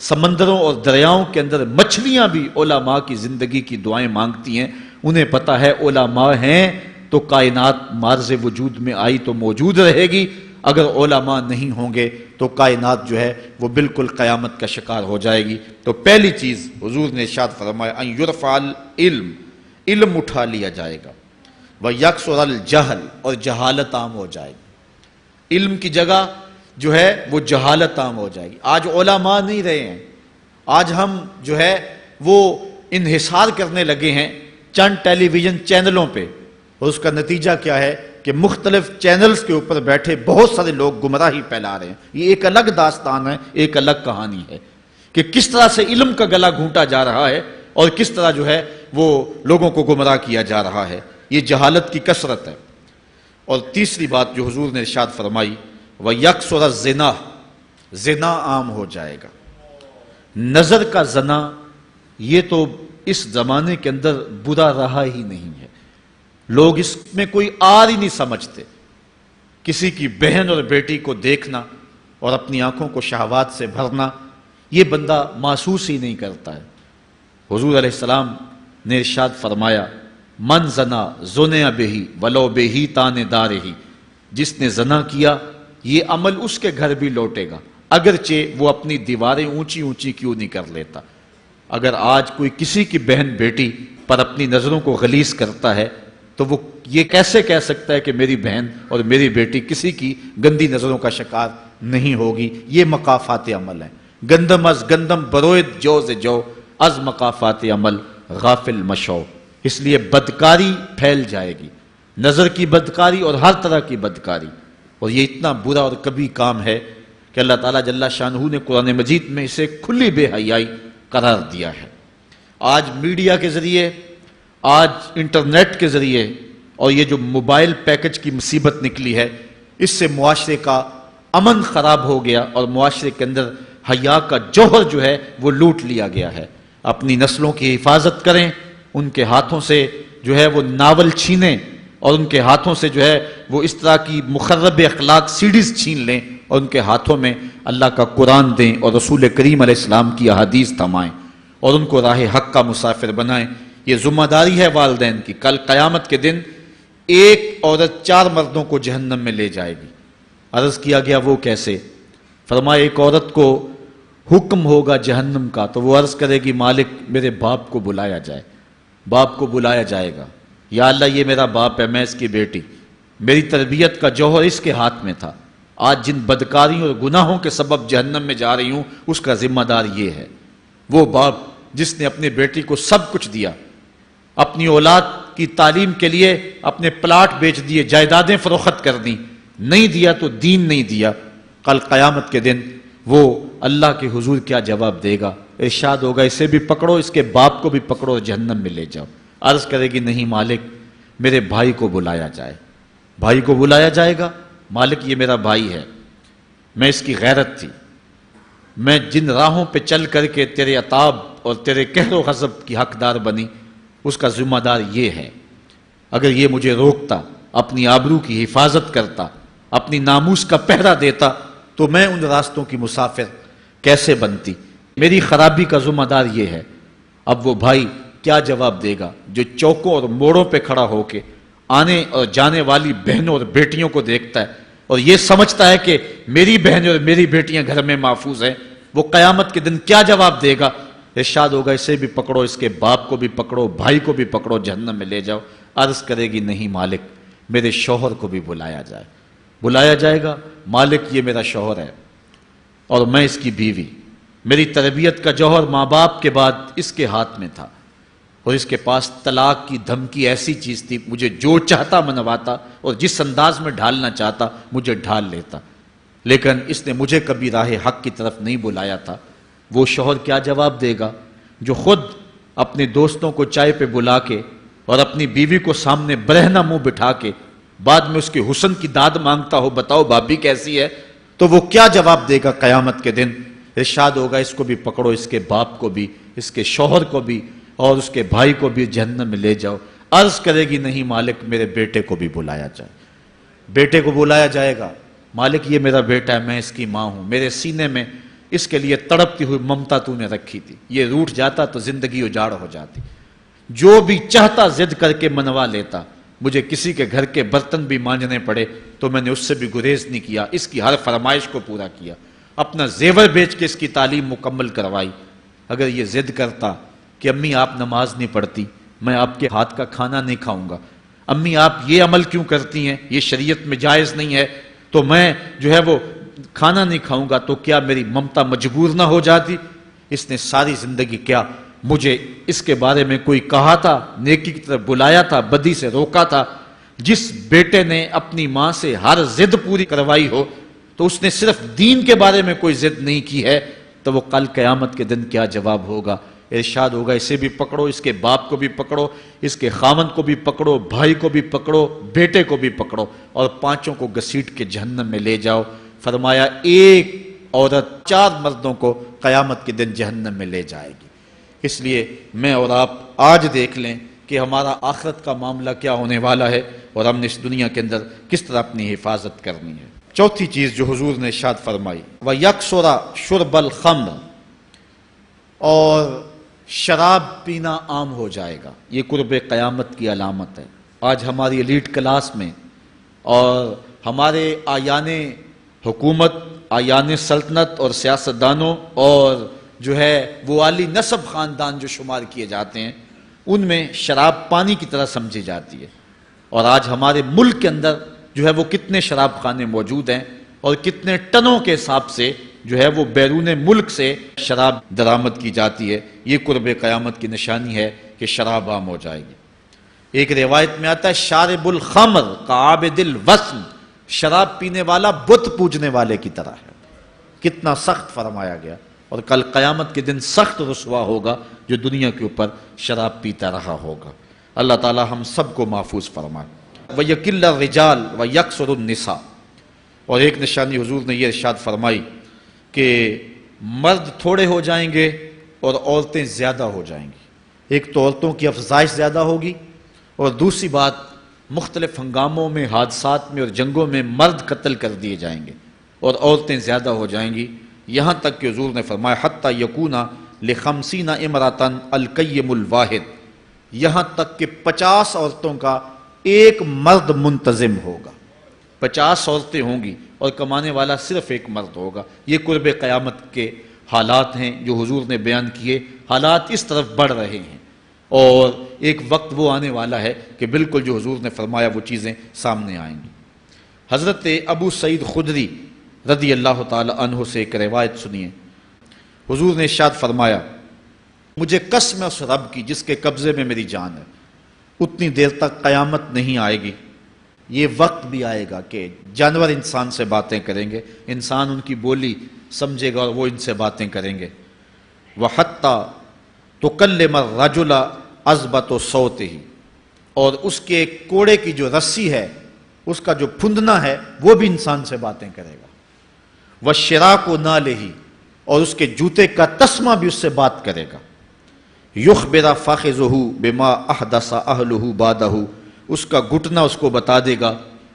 سمندروں اور دریاؤں کے اندر مچھلیاں بھی علماء کی زندگی کی دعائیں مانگتی ہیں. انہیں پتا ہے علماء ہیں تو کائنات معرض وجود میں آئی تو موجود رہے گی، اگر علماء نہیں ہوں گے تو کائنات جو ہے وہ بالکل قیامت کا شکار ہو جائے گی. تو پہلی چیز حضور نے ارشاد فرمایا ان یرفع العلم، علم اٹھا لیا جائے گا. ویکثر الجہل، اور جہالت عام ہو جائے گی. علم کی جگہ جو ہے وہ جہالت عام ہو جائے گی. آج علماء نہیں رہے ہیں، آج ہم جو ہے وہ انحصار کرنے لگے ہیں چند ٹیلی ویژن چینلوں پہ، اور اس کا نتیجہ کیا ہے کہ مختلف چینلز کے اوپر بیٹھے بہت سارے لوگ گمراہی پھیلا رہے ہیں. یہ ایک الگ داستان ہے، ایک الگ کہانی ہے کہ کس طرح سے علم کا گلا گھونٹا جا رہا ہے اور کس طرح جو ہے وہ لوگوں کو گمراہ کیا جا رہا ہے. یہ جہالت کی کثرت ہے. اور تیسری بات جو حضور نے ارشاد فرمائی، وَيَكْسُرَ الزِّنَا، زنا عام ہو جائے گا. نظر کا زنا یہ تو اس زمانے کے اندر برا رہا ہی نہیں ہے. لوگ اس میں کوئی آر ہی نہیں سمجھتے. کسی کی بہن اور بیٹی کو دیکھنا اور اپنی آنکھوں کو شہوات سے بھرنا، یہ بندہ محسوس ہی نہیں کرتا ہے. حضور علیہ السلام نے ارشاد فرمایا، من زنا زنیا بہی ولو بہی تان دارہی، جس نے زنا کیا یہ عمل اس کے گھر بھی لوٹے گا، اگرچہ وہ اپنی دیواریں اونچی اونچی کیوں نہیں کر لیتا. اگر آج کوئی کسی کی بہن بیٹی پر اپنی نظروں کو غلیظ کرتا ہے تو وہ یہ کیسے کہہ سکتا ہے کہ میری بہن اور میری بیٹی کسی کی گندی نظروں کا شکار نہیں ہوگی؟ یہ مقافات عمل ہیں. گندم از گندم بروید جو ز جو، از مقافات عمل غافل مشو. اس لیے بدکاری پھیل جائے گی، نظر کی بدکاری اور ہر طرح کی بدکاری. اور یہ اتنا برا اور کبھی کام ہے کہ اللہ تعالیٰ جل شانہ نے قرآن مجید میں اسے کھلی بے حیائی قرار دیا ہے. آج میڈیا کے ذریعے، آج انٹرنیٹ کے ذریعے اور یہ جو موبائل پیکج کی مصیبت نکلی ہے، اس سے معاشرے کا امن خراب ہو گیا اور معاشرے کے اندر حیا کا جوہر جو ہے وہ لوٹ لیا گیا ہے. اپنی نسلوں کی حفاظت کریں، ان کے ہاتھوں سے جو ہے وہ ناول چھینیں اور ان کے ہاتھوں سے جو ہے وہ اس طرح کی مخرب اخلاق سیڈیز چھین لیں اور ان کے ہاتھوں میں اللہ کا قرآن دیں اور رسول کریم علیہ السلام کی احادیث تھمائیں اور ان کو راہ حق کا مسافر بنائیں. یہ ذمہ داری ہے والدین کی. کل قیامت کے دن ایک عورت 4 مردوں کو جہنم میں لے جائے گی. عرض کیا گیا وہ کیسے؟ فرمایا ایک عورت کو حکم ہوگا جہنم کا تو وہ عرض کرے گی مالک میرے باپ کو بلایا جائے. باپ کو بلایا جائے گا، یا اللہ یہ میرا باپ ہے، میں اس کی بیٹی، میری تربیت کا جوہر اس کے ہاتھ میں تھا، آج جن بدکاریوں اور گناہوں کے سبب جہنم میں جا رہی ہوں اس کا ذمہ دار یہ ہے. وہ باپ جس نے اپنے بیٹی کو سب کچھ دیا، اپنی اولاد کی تعلیم کے لیے اپنے پلاٹ بیچ دیے، جائیدادیں فروخت کر دیں، نہیں دیا تو دین نہیں دیا. کل قیامت کے دن وہ اللہ کے حضور کیا جواب دے گا؟ ارشاد ہوگا اسے بھی پکڑو، اس کے باپ کو بھی پکڑو اور جہنم میں لے جاؤ. عرض کرے گی نہیں مالک میرے بھائی کو بلایا جائے. بھائی کو بلایا جائے گا، مالک یہ میرا بھائی ہے، میں اس کی غیرت تھی، میں جن راہوں پہ چل کر کے تیرے عتاب اور تیرے قہر و غضب کی حقدار بنی اس کا ذمہ دار یہ ہے. اگر یہ مجھے روکتا، اپنی آبرو کی حفاظت کرتا، اپنی ناموس کا پہرا دیتا تو میں ان راستوں کی مسافر کیسے بنتی؟ میری خرابی کا ذمہ دار یہ ہے. اب وہ بھائی کیا جواب دے گا جو چوکوں اور موڑوں پہ کھڑا ہو کے آنے اور جانے والی بہنوں اور بیٹیوں کو دیکھتا ہے اور یہ سمجھتا ہے کہ میری بہنیں اور میری بیٹیاں گھر میں محفوظ ہیں؟ وہ قیامت کے دن کیا جواب دے گا؟ ارشاد ہوگا اسے بھی پکڑو، اس کے باپ کو بھی پکڑو، بھائی کو بھی پکڑو، جہنم میں لے جاؤ۔ عرض کرے گی نہیں مالک، میرے شوہر کو بھی بلایا جائے۔ بلایا جائے گا، مالک یہ میرا شوہر ہے اور میں اس کی بیوی، میری تربیت کا جوہر ماں باپ کے بعد اس کے ہاتھ میں تھا اور اس کے پاس طلاق کی دھمکی ایسی چیز تھی، مجھے جو چاہتا منواتا اور جس انداز میں ڈھالنا چاہتا مجھے ڈھال لیتا، لیکن اس نے مجھے کبھی راہ حق کی طرف نہیں بلایا تھا۔ وہ شوہر کیا جواب دے گا جو خود اپنے دوستوں کو چائے پہ بلا کے اور اپنی بیوی کو سامنے برہنہ منہ بٹھا کے بعد میں اس کے حسن کی داد مانگتا ہو، بتاؤ بھابی کیسی ہے؟ تو وہ کیا جواب دے گا قیامت کے دن؟ ارشاد ہوگا اس کو بھی پکڑو، اس کے باپ کو بھی، اس کے شوہر کو بھی اور اس کے بھائی کو بھی جہنم میں لے جاؤ۔ عرض کرے گی نہیں مالک، میرے بیٹے کو بھی بلایا جائے۔ بیٹے کو بلایا جائے گا، مالک یہ میرا بیٹا ہے، میں اس کی ماں ہوں، میرے سینے میں اس کے لیے تڑپتی ہوئی ممتا تو نے رکھی تھی، یہ روٹھ جاتا تو زندگی اجاڑ ہو جاتی، جو بھی چاہتا ضد کر کے منوا لیتا، مجھے کسی کے گھر کے برتن بھی مانجنے پڑے تو میں نے اس سے بھی گریز نہیں کیا، اس کی ہر فرمائش کو پورا کیا، اپنا زیور بیچ کے اس کی تعلیم مکمل کروائی۔ اگر یہ ضد کرتا کہ امی آپ نماز نہیں پڑھتی، میں آپ کے ہاتھ کا کھانا نہیں کھاؤں گا، امی آپ یہ عمل کیوں کرتی ہیں، یہ شریعت میں جائز نہیں ہے، تو میں جو ہے وہ کھانا نہیں کھاؤں گا، تو کیا میری ممتا مجبور نہ ہو جاتی؟ اس نے ساری زندگی کیا مجھے اس کے بارے میں کوئی کہا تھا، نیکی کی طرف بلایا تھا، بدی سے روکا تھا؟ جس بیٹے نے اپنی ماں سے ہر ضد پوری کروائی ہو تو اس نے صرف دین کے بارے میں کوئی ضد نہیں کی ہے، تو وہ کل قیامت کے دن کیا جواب ہوگا؟ ارشاد ہوگا اسے بھی پکڑو، اس کے باپ کو بھی پکڑو، اس کے خاوند کو بھی پکڑو، بھائی کو بھی پکڑو، بیٹے کو بھی پکڑو اور پانچوں کو گھسیٹ کے جہنم میں لے جاؤ۔ فرمایا ایک عورت 4 مردوں کو قیامت کے دن جہنم میں لے جائے گی۔ اس لیے میں اور آپ آج دیکھ لیں کہ ہمارا آخرت کا معاملہ کیا ہونے والا ہے اور ہم نے اس دنیا کے اندر کس طرح اپنی حفاظت کرنی ہے۔ چوتھی چیز جو حضور نے ارشاد فرمائی، وَيَكْسُرَ شُرْبَ الْخَمْرِ، اور شراب پینا عام ہو جائے گا۔ یہ قرب قیامت کی علامت ہے۔ آج ہماری ایلیٹ کلاس میں اور ہمارے آیان حکومت، آیان سلطنت اور سیاستدانوں اور جو ہے وہ عالی نسب خاندان جو شمار کیے جاتے ہیں، ان میں شراب پانی کی طرح سمجھی جاتی ہے، اور آج ہمارے ملک کے اندر جو ہے وہ کتنے شراب خانے موجود ہیں اور کتنے ٹنوں کے حساب سے جو ہے وہ بیرون ملک سے شراب درآمد کی جاتی ہے۔ یہ قرب قیامت کی نشانی ہے کہ شراب عام ہو جائے گی۔ ایک روایت میں آتا ہے شارب الخمر کعابد الوثن، شراب پینے والا بت پوجنے والے کی طرح ہے۔ کتنا سخت فرمایا گیا، اور کل قیامت کے دن سخت رسوا ہوگا جو دنیا کے اوپر شراب پیتا رہا ہوگا۔ اللہ تعالی ہم سب کو محفوظ فرمائے۔ وَيَكِلَّ الرِّجَالِ وَيَكْسُرُ النِّسَاءَ، اور ایک نشانی حضور نے یہ ارشاد فرمائی کہ مرد تھوڑے ہو جائیں گے اور عورتیں زیادہ ہو جائیں گی۔ ایک تو عورتوں کی افزائش زیادہ ہوگی، اور دوسری بات مختلف ہنگاموں میں، حادثات میں اور جنگوں میں مرد قتل کر دیے جائیں گے اور عورتیں زیادہ ہو جائیں گی، یہاں تک کہ حضور نے فرمایا حتی یکون ل50 امرأۃ القیم الواحد، یہاں تک کہ 50 عورتوں کا ایک مرد منتظم ہوگا۔ 50 عورتیں ہوں گی اور کمانے والا صرف ایک مرد ہوگا۔ یہ قرب قیامت کے حالات ہیں جو حضور نے بیان کیے۔ حالات اس طرف بڑھ رہے ہیں اور ایک وقت وہ آنے والا ہے کہ بالکل جو حضور نے فرمایا وہ چیزیں سامنے آئیں گی۔ حضرت ابو سعید خدری رضی اللہ تعالی عنہ سے ایک روایت سنیے۔ حضور نے ارشاد فرمایا مجھے قسم ہے اس رب کی جس کے قبضے میں میری جان ہے، اتنی دیر تک قیامت نہیں آئے گی، یہ وقت بھی آئے گا کہ جانور انسان سے باتیں کریں گے، انسان ان کی بولی سمجھے گا اور وہ ان سے باتیں کریں گے۔ وَحَتَّى تُكَلِّمَ الرَّجُلَ عَزْبَةُ صَوْتِهِ، اور اس کے کوڑے کی جو رسی ہے، اس کا جو پھندنا ہے، وہ بھی انسان سے باتیں کرے گا۔ وَالشِّرَاكُ نَالِهِ، اور اس کے جوتے کا تسمہ بھی اس سے بات کرے گا۔ يُخْبِرَ فَخِذُهُ بِمَا أَحْدَثَ أَهْلُهُ بَعْدَهُ، اس کا گھٹنا اس کو بتا دے گا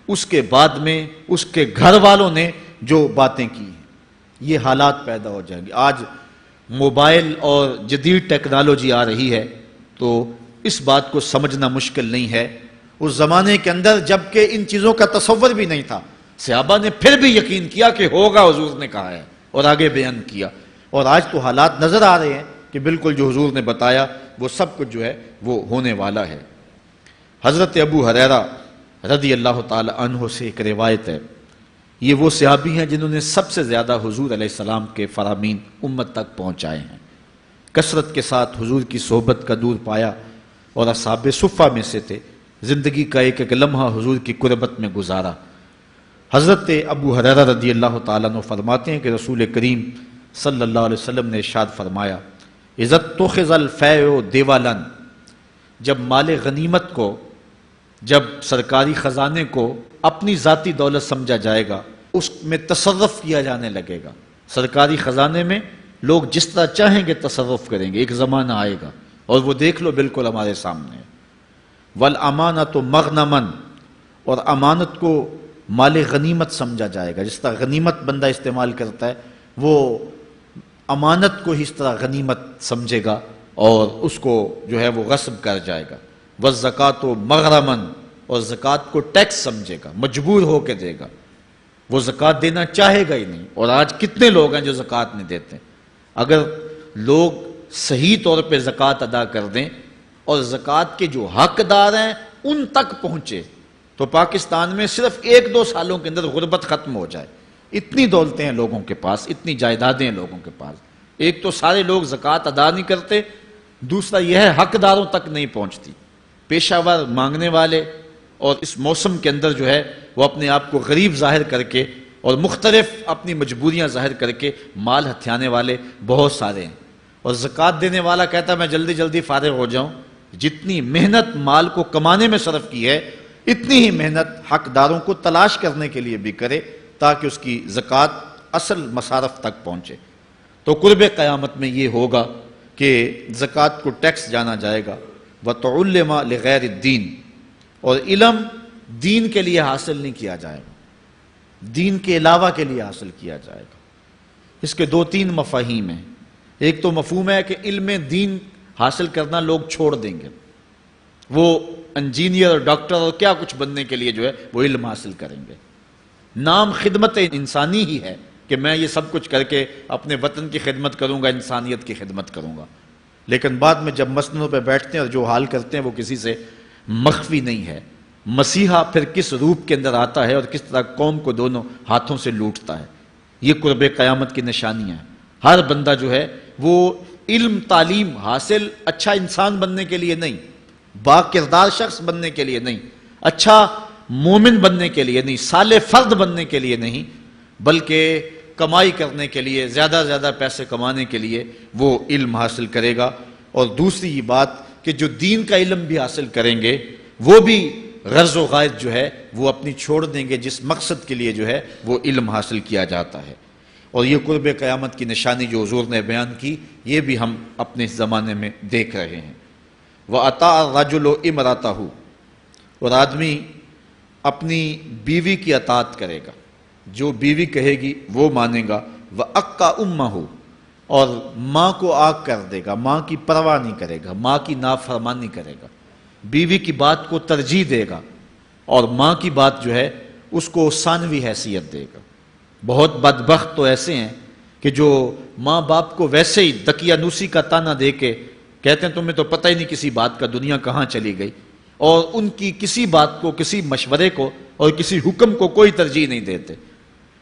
اس کے بعد میں اس کے گھر والوں نے جو باتیں کی ہیں۔ یہ حالات پیدا ہو جائیں گے۔ آج موبائل اور جدید ٹیکنالوجی آ رہی ہے تو اس بات کو سمجھنا مشکل نہیں ہے۔ اس زمانے کے اندر جب کہ ان چیزوں کا تصور بھی نہیں تھا، صحابہ نے پھر بھی یقین کیا کہ ہوگا، حضور نے کہا ہے، اور آگے بیان کیا۔ اور آج تو حالات نظر آ رہے ہیں کہ بالکل جو حضور نے بتایا وہ سب کچھ جو ہے وہ ہونے والا ہے۔ حضرت ابو ہریرہ رضی اللہ تعالی عنہ سے ایک روایت ہے، یہ وہ صحابی ہیں جنہوں نے سب سے زیادہ حضور علیہ السلام کے فرامین امت تک پہنچائے ہیں، کثرت کے ساتھ حضور کی صحبت کا دور پایا اور اصحاب صفہ میں سے تھے، زندگی کا ایک ایک لمحہ حضور کی قربت میں گزارا۔ حضرت ابو ہریرہ رضی اللہ تعالیٰ عنہ فرماتے ہیں کہ رسول کریم صلی اللہ علیہ وسلم نے ارشاد فرمایا، اذا اتخذ الفیء دیوالا، جب مال غنیمت کو، جب سرکاری خزانے کو اپنی ذاتی دولت سمجھا جائے گا، اس میں تصرف کیا جانے لگے گا، سرکاری خزانے میں لوگ جس طرح چاہیں گے تصرف کریں گے، ایک زمانہ آئے گا اور وہ دیکھ لو بالکل ہمارے سامنے۔ والامانۃ مغنما، اور امانت کو مال غنیمت سمجھا جائے گا، جس طرح غنیمت بندہ استعمال کرتا ہے وہ امانت کو اس طرح غنیمت سمجھے گا اور اس کو جو ہے وہ غصب کر جائے گا۔ والزکوٰۃ مغرما، اور زکوٰۃ کو ٹیکس سمجھے گا، مجبور ہو کے دے گا، وہ زکوٰۃ دینا چاہے گا ہی نہیں۔ اور آج کتنے لوگ ہیں جو زکوٰۃ نہیں دیتے؟ اگر لوگ صحیح طور پہ زکوٰۃ ادا کر دیں اور زکوٰۃ کے جو حقدار ہیں ان تک پہنچے تو پاکستان میں صرف 1-2 سالوں کے اندر غربت ختم ہو جائے۔ اتنی دولتیں ہیں لوگوں کے پاس، اتنی جائیدادیں ہیں لوگوں کے پاس۔ ایک تو سارے لوگ زکوٰۃ ادا نہیں کرتے، دوسرا یہ ہے حقداروں تک نہیں پہنچتی۔ پیشہ ور مانگنے والے اور اس موسم کے اندر جو ہے وہ اپنے آپ کو غریب ظاہر کر کے اور مختلف اپنی مجبوریاں ظاہر کر کے مال ہتھیانے والے بہت سارے ہیں، اور زکوٰۃ دینے والا کہتا ہے میں جلدی جلدی فارغ ہو جاؤں۔ جتنی محنت مال کو کمانے میں صرف کی ہے، اتنی ہی محنت حقداروں کو تلاش کرنے کے لیے بھی کرے تاکہ اس کی زکوٰۃ اصل مصارف تک پہنچے۔ تو قرب قیامت میں یہ ہوگا کہ زکوٰۃ کو ٹیکس جانا جائے گا۔ وَتُعُلِّمَ لِغَيْرِ الدِّينِ، اور علم دین کے لیے حاصل نہیں کیا جائے گا، دین کے علاوہ کے لیے حاصل کیا جائے گا۔ اس کے 2-3 مفاہیم ہیں۔ ایک تو مفہوم ہے کہ علم دین حاصل کرنا لوگ چھوڑ دیں گے، وہ انجینئر اور ڈاکٹر اور کیا کچھ بننے کے لیے جو ہے وہ علم حاصل کریں گے۔ نام خدمت انسانی ہی ہے کہ میں یہ سب کچھ کر کے اپنے وطن کی خدمت کروں گا، انسانیت کی خدمت کروں گا، لیکن بعد میں جب مسندوں پہ بیٹھتے ہیں اور جو حال کرتے ہیں وہ کسی سے مخفی نہیں ہے۔ مسیحا پھر کس روپ کے اندر آتا ہے اور کس طرح قوم کو دونوں ہاتھوں سے لوٹتا ہے، یہ قرب قیامت کی نشانیاں ہیں۔ ہر بندہ جو ہے وہ علم تعلیم حاصل اچھا انسان بننے کے لیے نہیں، با کردار شخص بننے کے لیے نہیں، اچھا مومن بننے کے لیے نہیں، صالح فرد بننے کے لیے نہیں، بلکہ کمائی کرنے کے لیے، زیادہ زیادہ پیسے کمانے کے لیے وہ علم حاصل کرے گا۔ اور دوسری یہ بات کہ جو دین کا علم بھی حاصل کریں گے وہ بھی غرض و غائد جو ہے وہ اپنی چھوڑ دیں گے جس مقصد کے لیے جو ہے وہ علم حاصل کیا جاتا ہے۔ اور یہ قرب قیامت کی نشانی جو حضور نے بیان کی یہ بھی ہم اپنے زمانے میں دیکھ رہے ہیں۔ وَأَطَاعَ الرَّجُلُ امْرَأَتَهُ، اور آدمی اپنی بیوی کی اطاعت کرے گا، جو بیوی کہے گی وہ مانے گا۔ وَأَقَّى أُمَّهُ، اور ماں کو آگ کر دے گا، ماں کی پرواہ نہیں کرے گا، ماں کی نافرمانی کرے گا، بیوی کی بات کو ترجیح دے گا اور ماں کی بات جو ہے اس کو ثانوی حیثیت دے گا۔ بہت بدبخت تو ایسے ہیں کہ جو ماں باپ کو ویسے ہی دقیانوسی کا تانا دے کے کہتے ہیں تمہیں تو پتہ ہی نہیں کسی بات کا دنیا کہاں چلی گئی، اور ان کی کسی بات کو، کسی مشورے کو اور کسی حکم کو کوئی ترجیح نہیں دیتے۔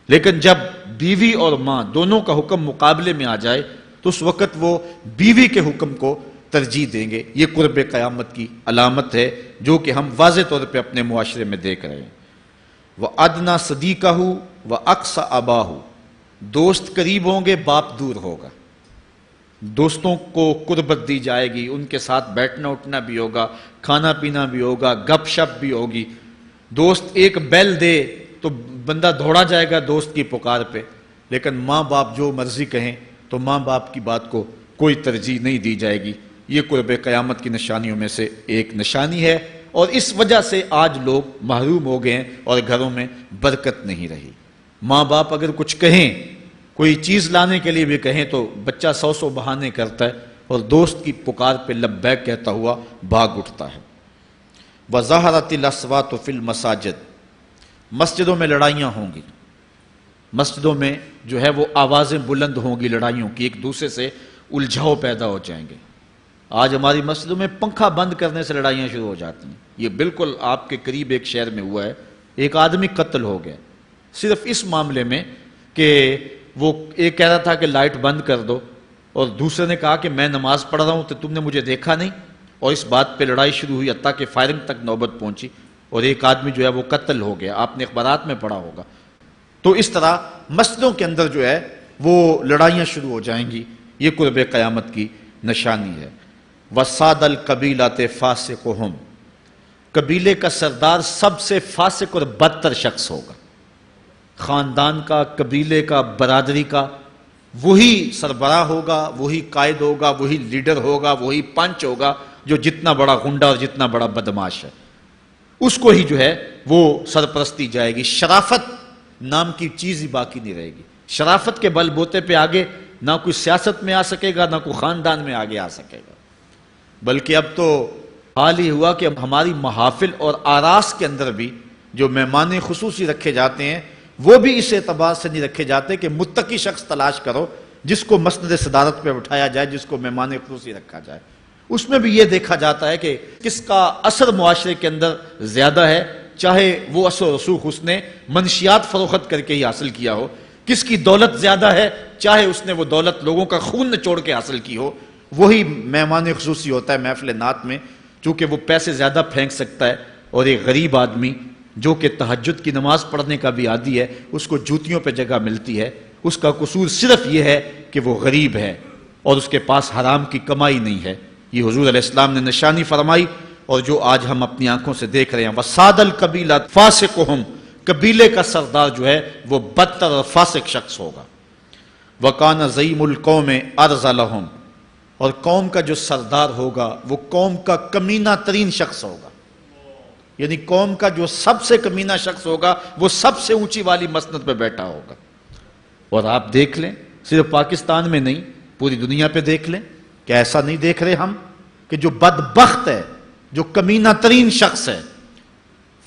لیکن جب بیوی اور ماں دونوں کا حکم مقابلے میں آ جائے تو اس وقت وہ بیوی کے حکم کو ترجیح دیں گے۔ یہ قرب قیامت کی علامت ہے جو کہ ہم واضح طور پہ اپنے معاشرے میں دیکھ رہے ہیں۔ وَأَدْنَى صَدِيقَهُ وَأَقْصَى أَبَاهُ، دوست قریب ہوں گے، باپ دور ہوگا۔ دوستوں کو قربت دی جائے گی، ان کے ساتھ بیٹھنا اٹھنا بھی ہوگا، کھانا پینا بھی ہوگا، گپ شپ بھی ہوگی۔ دوست ایک بیل دے تو بندہ دوڑا جائے گا دوست کی پکار پہ، لیکن ماں باپ جو مرضی کہیں تو ماں باپ کی بات کو کوئی ترجیح نہیں دی جائے گی۔ یہ قرب قیامت کی نشانیوں میں سے ایک نشانی ہے، اور اس وجہ سے آج لوگ محروم ہو گئے ہیں اور گھروں میں برکت نہیں رہی۔ ماں باپ اگر کچھ کہیں کوئی چیز لانے کے لیے بھی کہیں تو بچہ 100 بہانے کرتا ہے اور دوست کی پکار پہ لبیک کہتا ہوا بھاگ اٹھتا ہے۔ وَظَهَرَتِ الْأَصْوَاتُ فِي الْمَسَاجِدِ، مسجدوں میں لڑائیاں ہوں گی، مسجدوں میں جو ہے وہ آوازیں بلند ہوں گی لڑائیوں کی، ایک دوسرے سے الجھاؤ پیدا ہو جائیں گے۔ آج ہماری مسجدوں میں پنکھا بند کرنے سے لڑائیاں شروع ہو جاتی ہیں۔ یہ بالکل آپ کے قریب ایک شہر میں ہوا ہے، ایک آدمی قتل ہو گیا صرف اس معاملے میں کہ وہ ایک کہہ رہا تھا کہ لائٹ بند کر دو، اور دوسرے نے کہا کہ میں نماز پڑھ رہا ہوں تو تم نے مجھے دیکھا نہیں، اور اس بات پہ لڑائی شروع ہوئی، حتیٰ کہ فائرنگ تک نوبت پہنچی اور ایک آدمی جو ہے وہ قتل ہو گیا۔ آپ نے اخبارات میں پڑھا ہوگا۔ تو اس طرح مسجدوں کے اندر جو ہے وہ لڑائیاں شروع ہو جائیں گی، یہ قرب قیامت کی نشانی ہے۔ وَسَادَ الْقَبِيلَةِ فَاسِقُهُمْ، قبیلے کا سردار سب سے فاسق اور بدتر شخص ہوگا، خاندان کا، قبیلے کا، برادری کا، وہی سربراہ ہوگا، وہی قائد ہوگا، وہی لیڈر ہوگا، وہی پنچ ہوگا جو جتنا بڑا غنڈہ اور جتنا بڑا بدماش ہے اس کو ہی جو ہے وہ سرپرستی جائے گی۔ شرافت نام کی چیز ہی باقی نہیں رہے گی۔ شرافت کے بل بوتے پہ آگے نہ کوئی سیاست میں آ سکے گا، نہ کوئی خاندان میں آگے آ سکے گا، بلکہ اب تو حال ہی ہوا کہ ہماری محافل اور آراس کے اندر بھی جو مہمان خصوصی رکھے جاتے ہیں وہ بھی اس اعتبار سے نہیں رکھے جاتے کہ متقی شخص تلاش کرو جس کو مسند صدارت پہ بٹھایا جائے، جس کو مہمان خصوصی رکھا جائے۔ اس میں بھی یہ دیکھا جاتا ہے کہ کس کا اثر معاشرے کے اندر زیادہ ہے، چاہے وہ اثر و رسوخ اس نے منشیات فروخت کر کے ہی حاصل کیا ہو، کس کی دولت زیادہ ہے، چاہے اس نے وہ دولت لوگوں کا خون نچوڑ کے حاصل کی ہو، وہی مہمان خصوصی ہوتا ہے محفل نعت میں، چونکہ وہ پیسے زیادہ پھینک سکتا ہے۔ اور ایک غریب آدمی جو کہ تہجد کی نماز پڑھنے کا بھی عادی ہے، اس کو جوتیوں پہ جگہ ملتی ہے، اس کا قصور صرف یہ ہے کہ وہ غریب ہے اور اس کے پاس حرام کی کمائی نہیں ہے۔ یہ حضور علیہ السلام نے نشانی فرمائی اور جو آج ہم اپنی آنکھوں سے دیکھ رہے ہیں۔ وَسَادَ الْقَبِيلَةِ فَاسِقُهُمْ، قبیلے کا سردار جو ہے وہ بدتر اور فاسق شخص ہوگا۔ وَكَانَ زَعِيمُ الْقَوْمِ أَرْذَلَهُمْ، اور قوم کا جو سردار ہوگا وہ قوم کا کمینہ ترین شخص ہوگا، یعنی قوم کا جو سب سے کمینہ شخص ہوگا وہ سب سے اونچی والی مسند پہ بیٹھا ہوگا۔ اور آپ دیکھ لیں صرف پاکستان میں نہیں پوری دنیا پہ دیکھ لیں کہ ایسا نہیں دیکھ رہے ہم کہ جو بدبخت ہے، جو کمینہ ترین شخص ہے،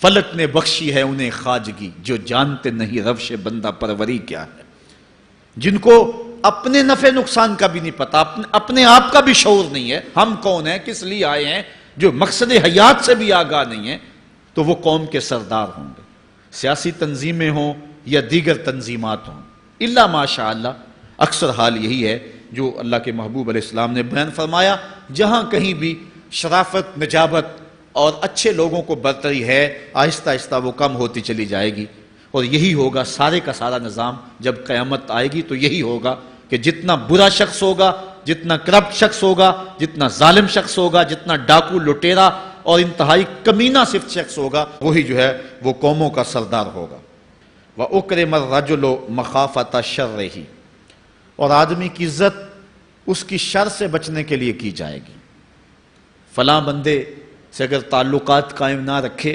فلک نے بخشی ہے انہیں خواجگی، جو جانتے نہیں روش بندہ پروری کیا ہے، جن کو اپنے نفع نقصان کا بھی نہیں پتا، اپنے آپ کا بھی شعور نہیں ہے، ہم کون ہیں، کس لیے آئے ہیں، جو مقصد حیات سے بھی آگاہ نہیں ہے، تو وہ قوم کے سردار ہوں گے، سیاسی تنظیمیں ہوں یا دیگر تنظیمات ہوں، الا ماشاء اللہ۔ اکثر حال یہی ہے جو اللہ کے محبوب علیہ السلام نے بیان فرمایا، جہاں کہیں بھی شرافت، نجابت اور اچھے لوگوں کو برتری ہے، آہستہ آہستہ وہ کم ہوتی چلی جائے گی، اور یہی ہوگا سارے کا سارا نظام جب قیامت آئے گی تو یہی ہوگا کہ جتنا برا شخص ہوگا، جتنا کرپٹ شخص ہوگا، جتنا ظالم شخص ہوگا، جتنا ڈاکو لٹیرا اور انتہائی کمینہ صفت شخص ہوگا، وہی جو ہے وہ قوموں کا سردار ہوگا۔ وَأُكْرِمَ الرَّجُلُ مَخَافَةَ شَرِّهِ، اور آدمی کی عزت اس کی شر سے بچنے کے لیے کی جائے گی۔ فلاں بندے سے اگر تعلقات قائم نہ رکھے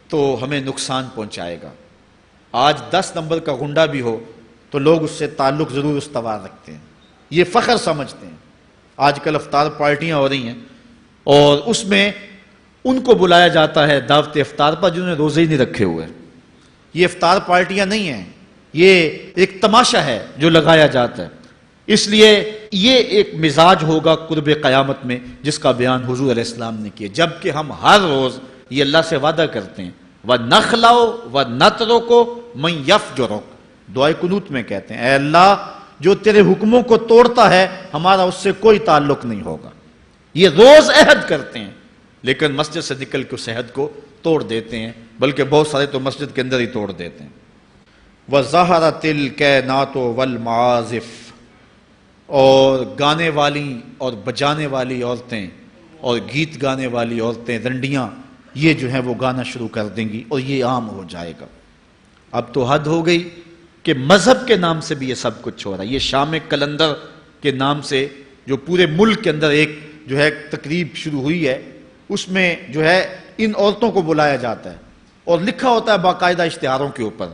تو ہمیں نقصان پہنچائے گا۔ آج 10 نمبر کا غنڈہ بھی ہو تو لوگ اس سے تعلق ضرور استوار رکھتے ہیں، یہ فخر سمجھتے ہیں۔ آج کل افطار پارٹیاں ہو رہی ہیں اور اس میں ان کو بلایا جاتا ہے دعوت افطار پر جنہوں نے روزے ہی نہیں رکھے ہوئے۔ یہ افطار پارٹیاں نہیں ہیں، یہ ایک تماشا ہے جو لگایا جاتا ہے۔ اس لیے یہ ایک مزاج ہوگا قرب قیامت میں جس کا بیان حضور علیہ السلام نے کیا، جبکہ ہم ہر روز یہ اللہ سے وعدہ کرتے ہیں وَنَخْلَعُ وَنَتْرُكُ مَن يَفْجُرُكَ، دعائے قنوت میں کہتے ہیں اے اللہ جو تیرے حکموں کو توڑتا ہے ہمارا اس سے کوئی تعلق نہیں ہوگا۔ یہ روز عہد کرتے ہیں لیکن مسجد سے نکل کے اس عہد کو توڑ دیتے ہیں، بلکہ بہت سارے تو مسجد کے اندر ہی توڑ دیتے ہیں۔ وَظَهَرَتِ الْكَيْنَاتُ وَالْمَعَازِفُ، اور گانے والی اور بجانے والی عورتیں اور گیت گانے والی عورتیں، رنڈیاں، یہ جو ہیں وہ گانا شروع کر دیں گی اور یہ عام ہو جائے گا۔ اب تو حد ہو گئی کہ مذہب کے نام سے بھی یہ سب کچھ ہو رہا ہے۔ یہ شام کلندر کے نام سے جو پورے ملک کے اندر ایک جو ہے تقریب شروع ہوئی ہے، اس میں جو ہے ان عورتوں کو بلایا جاتا ہے اور لکھا ہوتا ہے باقاعدہ اشتہاروں کے اوپر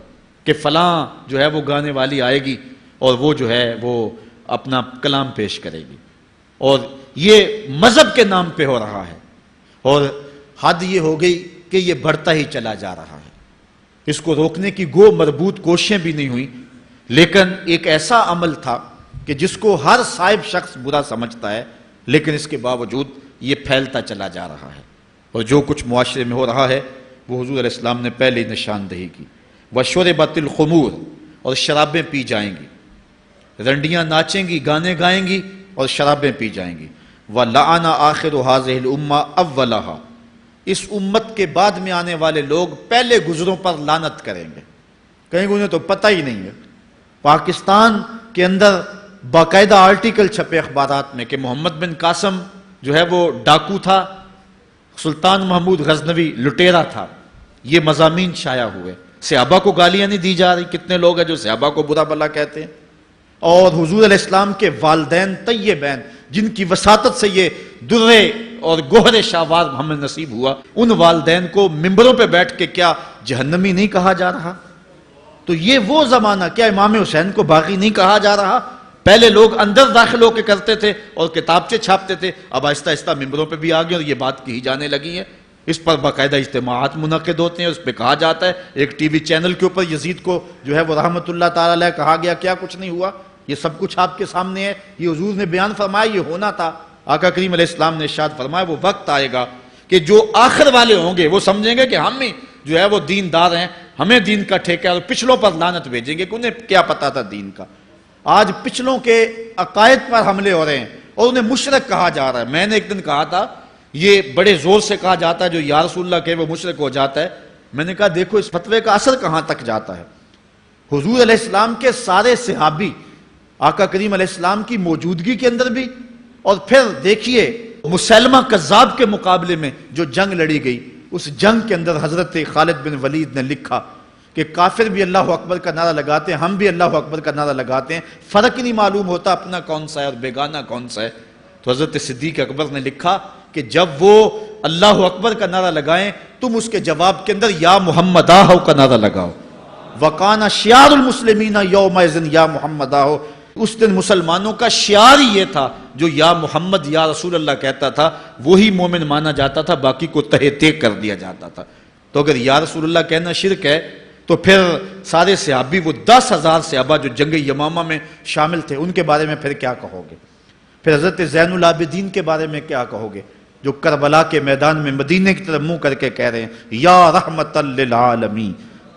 کہ فلاں جو ہے وہ گانے والی آئے گی اور وہ جو ہے وہ اپنا کلام پیش کرے گی، اور یہ مذہب کے نام پہ ہو رہا ہے، اور حد یہ ہو گئی کہ یہ بڑھتا ہی چلا جا رہا ہے۔ اس کو روکنے کی گو مربوط کوششیں بھی نہیں ہوئی، لیکن ایک ایسا عمل تھا کہ جس کو ہر صاحب شخص برا سمجھتا ہے، لیکن اس کے باوجود یہ پھیلتا چلا جا رہا ہے، اور جو کچھ معاشرے میں ہو رہا ہے وہ حضور علیہ السلام نے پہلے ہی نشاندہی کی۔ وَشُرِبَتِ الْخُمُورُ، اور شرابیں پی جائیں گی، رنڈیاں ناچیں گی، گانے گائیں گی اور شرابیں پی جائیں گی۔ وَلَعَنَ آخِرُ هَذِهِ الْأُمَّةِ أَوَّلَهَا، اس امت کے بعد میں آنے والے لوگ پہلے گزروں پر لعنت کریں گے، کہیں گے انہیں تو پتہ ہی نہیں ہے۔ پاکستان کے اندر باقاعدہ آرٹیکل چھپے اخبارات میں کہ محمد بن قاسم جو ہے وہ ڈاکو تھا، سلطان محمود غزنوی لٹیرا تھا، یہ مضامین شائع ہوئے۔ صحابہ کو گالیاں نہیں دی جا رہی، کتنے لوگ ہیں جو صحابہ کو برا بھلا کہتے ہیں، اور حضور علیہ السلام کے والدین طیبین جن کی وساطت سے یہ درے اور گوہر شاہوار ہمیں نصیب ہوا، ان والدین کو ممبروں پہ بیٹھ کے کیا جہنمی نہیں کہا جا رہا؟ تو یہ وہ زمانہ، کیا امام حسین کو باغی نہیں کہا جا رہا؟ پہلے لوگ اندر داخل ہو کے کرتے تھے اور کتابچے چھاپتے تھے، اب آہستہ آہستہ ممبروں پہ بھی آ گئے اور یہ بات کہی جانے لگی ہے۔ اس پر باقاعدہ اجتماعات منعقد ہوتے ہیں، اس پہ کہا جاتا ہے۔ ایک ٹی وی چینل کے اوپر یزید کو جو ہے وہ رحمت اللہ تعالی علیہ کہا گیا، کیا کچھ نہیں ہوا، یہ سب کچھ آپ کے سامنے ہے، یہ حضور نے بیان فرمایا، یہ ہونا تھا۔ آقا کریم علیہ السلام نے ارشاد فرمایا وہ وقت آئے گا کہ جو آخر والے ہوں گے وہ سمجھیں گے کہ ہم ہی جو ہے وہ دیندار ہیں، ہمیں دین کا ٹھیکہ ہے، اور پچھلوں پر لعنت بھیجیں گے کہ انہیں کیا پتا تھا دین کا۔ آج پچھلوں کے عقائد پر حملے ہو رہے ہیں اور انہیں مشرک کہا جا رہا ہے۔ میں نے ایک دن کہا تھا، یہ بڑے زور سے کہا جاتا ہے جو یا رسول اللہ کہے وہ مشرک ہو جاتا ہے۔ میں نے کہا دیکھو اس فتوے کا اثر کہاں تک جاتا ہے۔ حضور علیہ السلام کے سارے صحابی آقا کریم علیہ السلام کی موجودگی کے اندر بھی، اور پھر دیکھیے مسلمہ کذاب کے مقابلے میں جو جنگ لڑی گئی، اس جنگ کے اندر حضرت خالد بن ولید نے لکھا کہ کافر بھی اللہ اکبر کا نعرہ لگاتے ہیں، ہم بھی اللہ اکبر کا نعرہ لگاتے ہیں، فرق ہی نہیں معلوم ہوتا اپنا کون سا ہے اور بیگانہ کون سا ہے۔ تو حضرت صدیق اکبر نے لکھا کہ جب وہ اللہ اکبر کا نعرہ لگائیں تم اس کے جواب کے اندر یا محمد آہو کا نعرہ لگاؤ۔ وَقَانَ شِعَارُ الْمُسْلِمِينَ يَوْمَئِذٍ یا محمد آہو، اس دن مسلمانوں کا شعار ہی یہ تھا، جو یا محمد یا رسول اللہ کہتا تھا وہی مومن مانا جاتا تھا، باقی کو تہہ تیگ کر دیا جاتا تھا۔ تو اگر یا رسول اللہ کہنا شرک ہے تو پھر سارے صحابی، وہ 10,000 صحابہ جو جنگ یمامہ میں شامل تھے، ان کے بارے میں پھر کیا کہو گے؟ پھر حضرت زین العابدین کے بارے میں کیا کہو گے جو کربلا کے میدان میں مدینے کی طرف منہ کر کے کہہ رہے ہیں یا رحمت للعالمین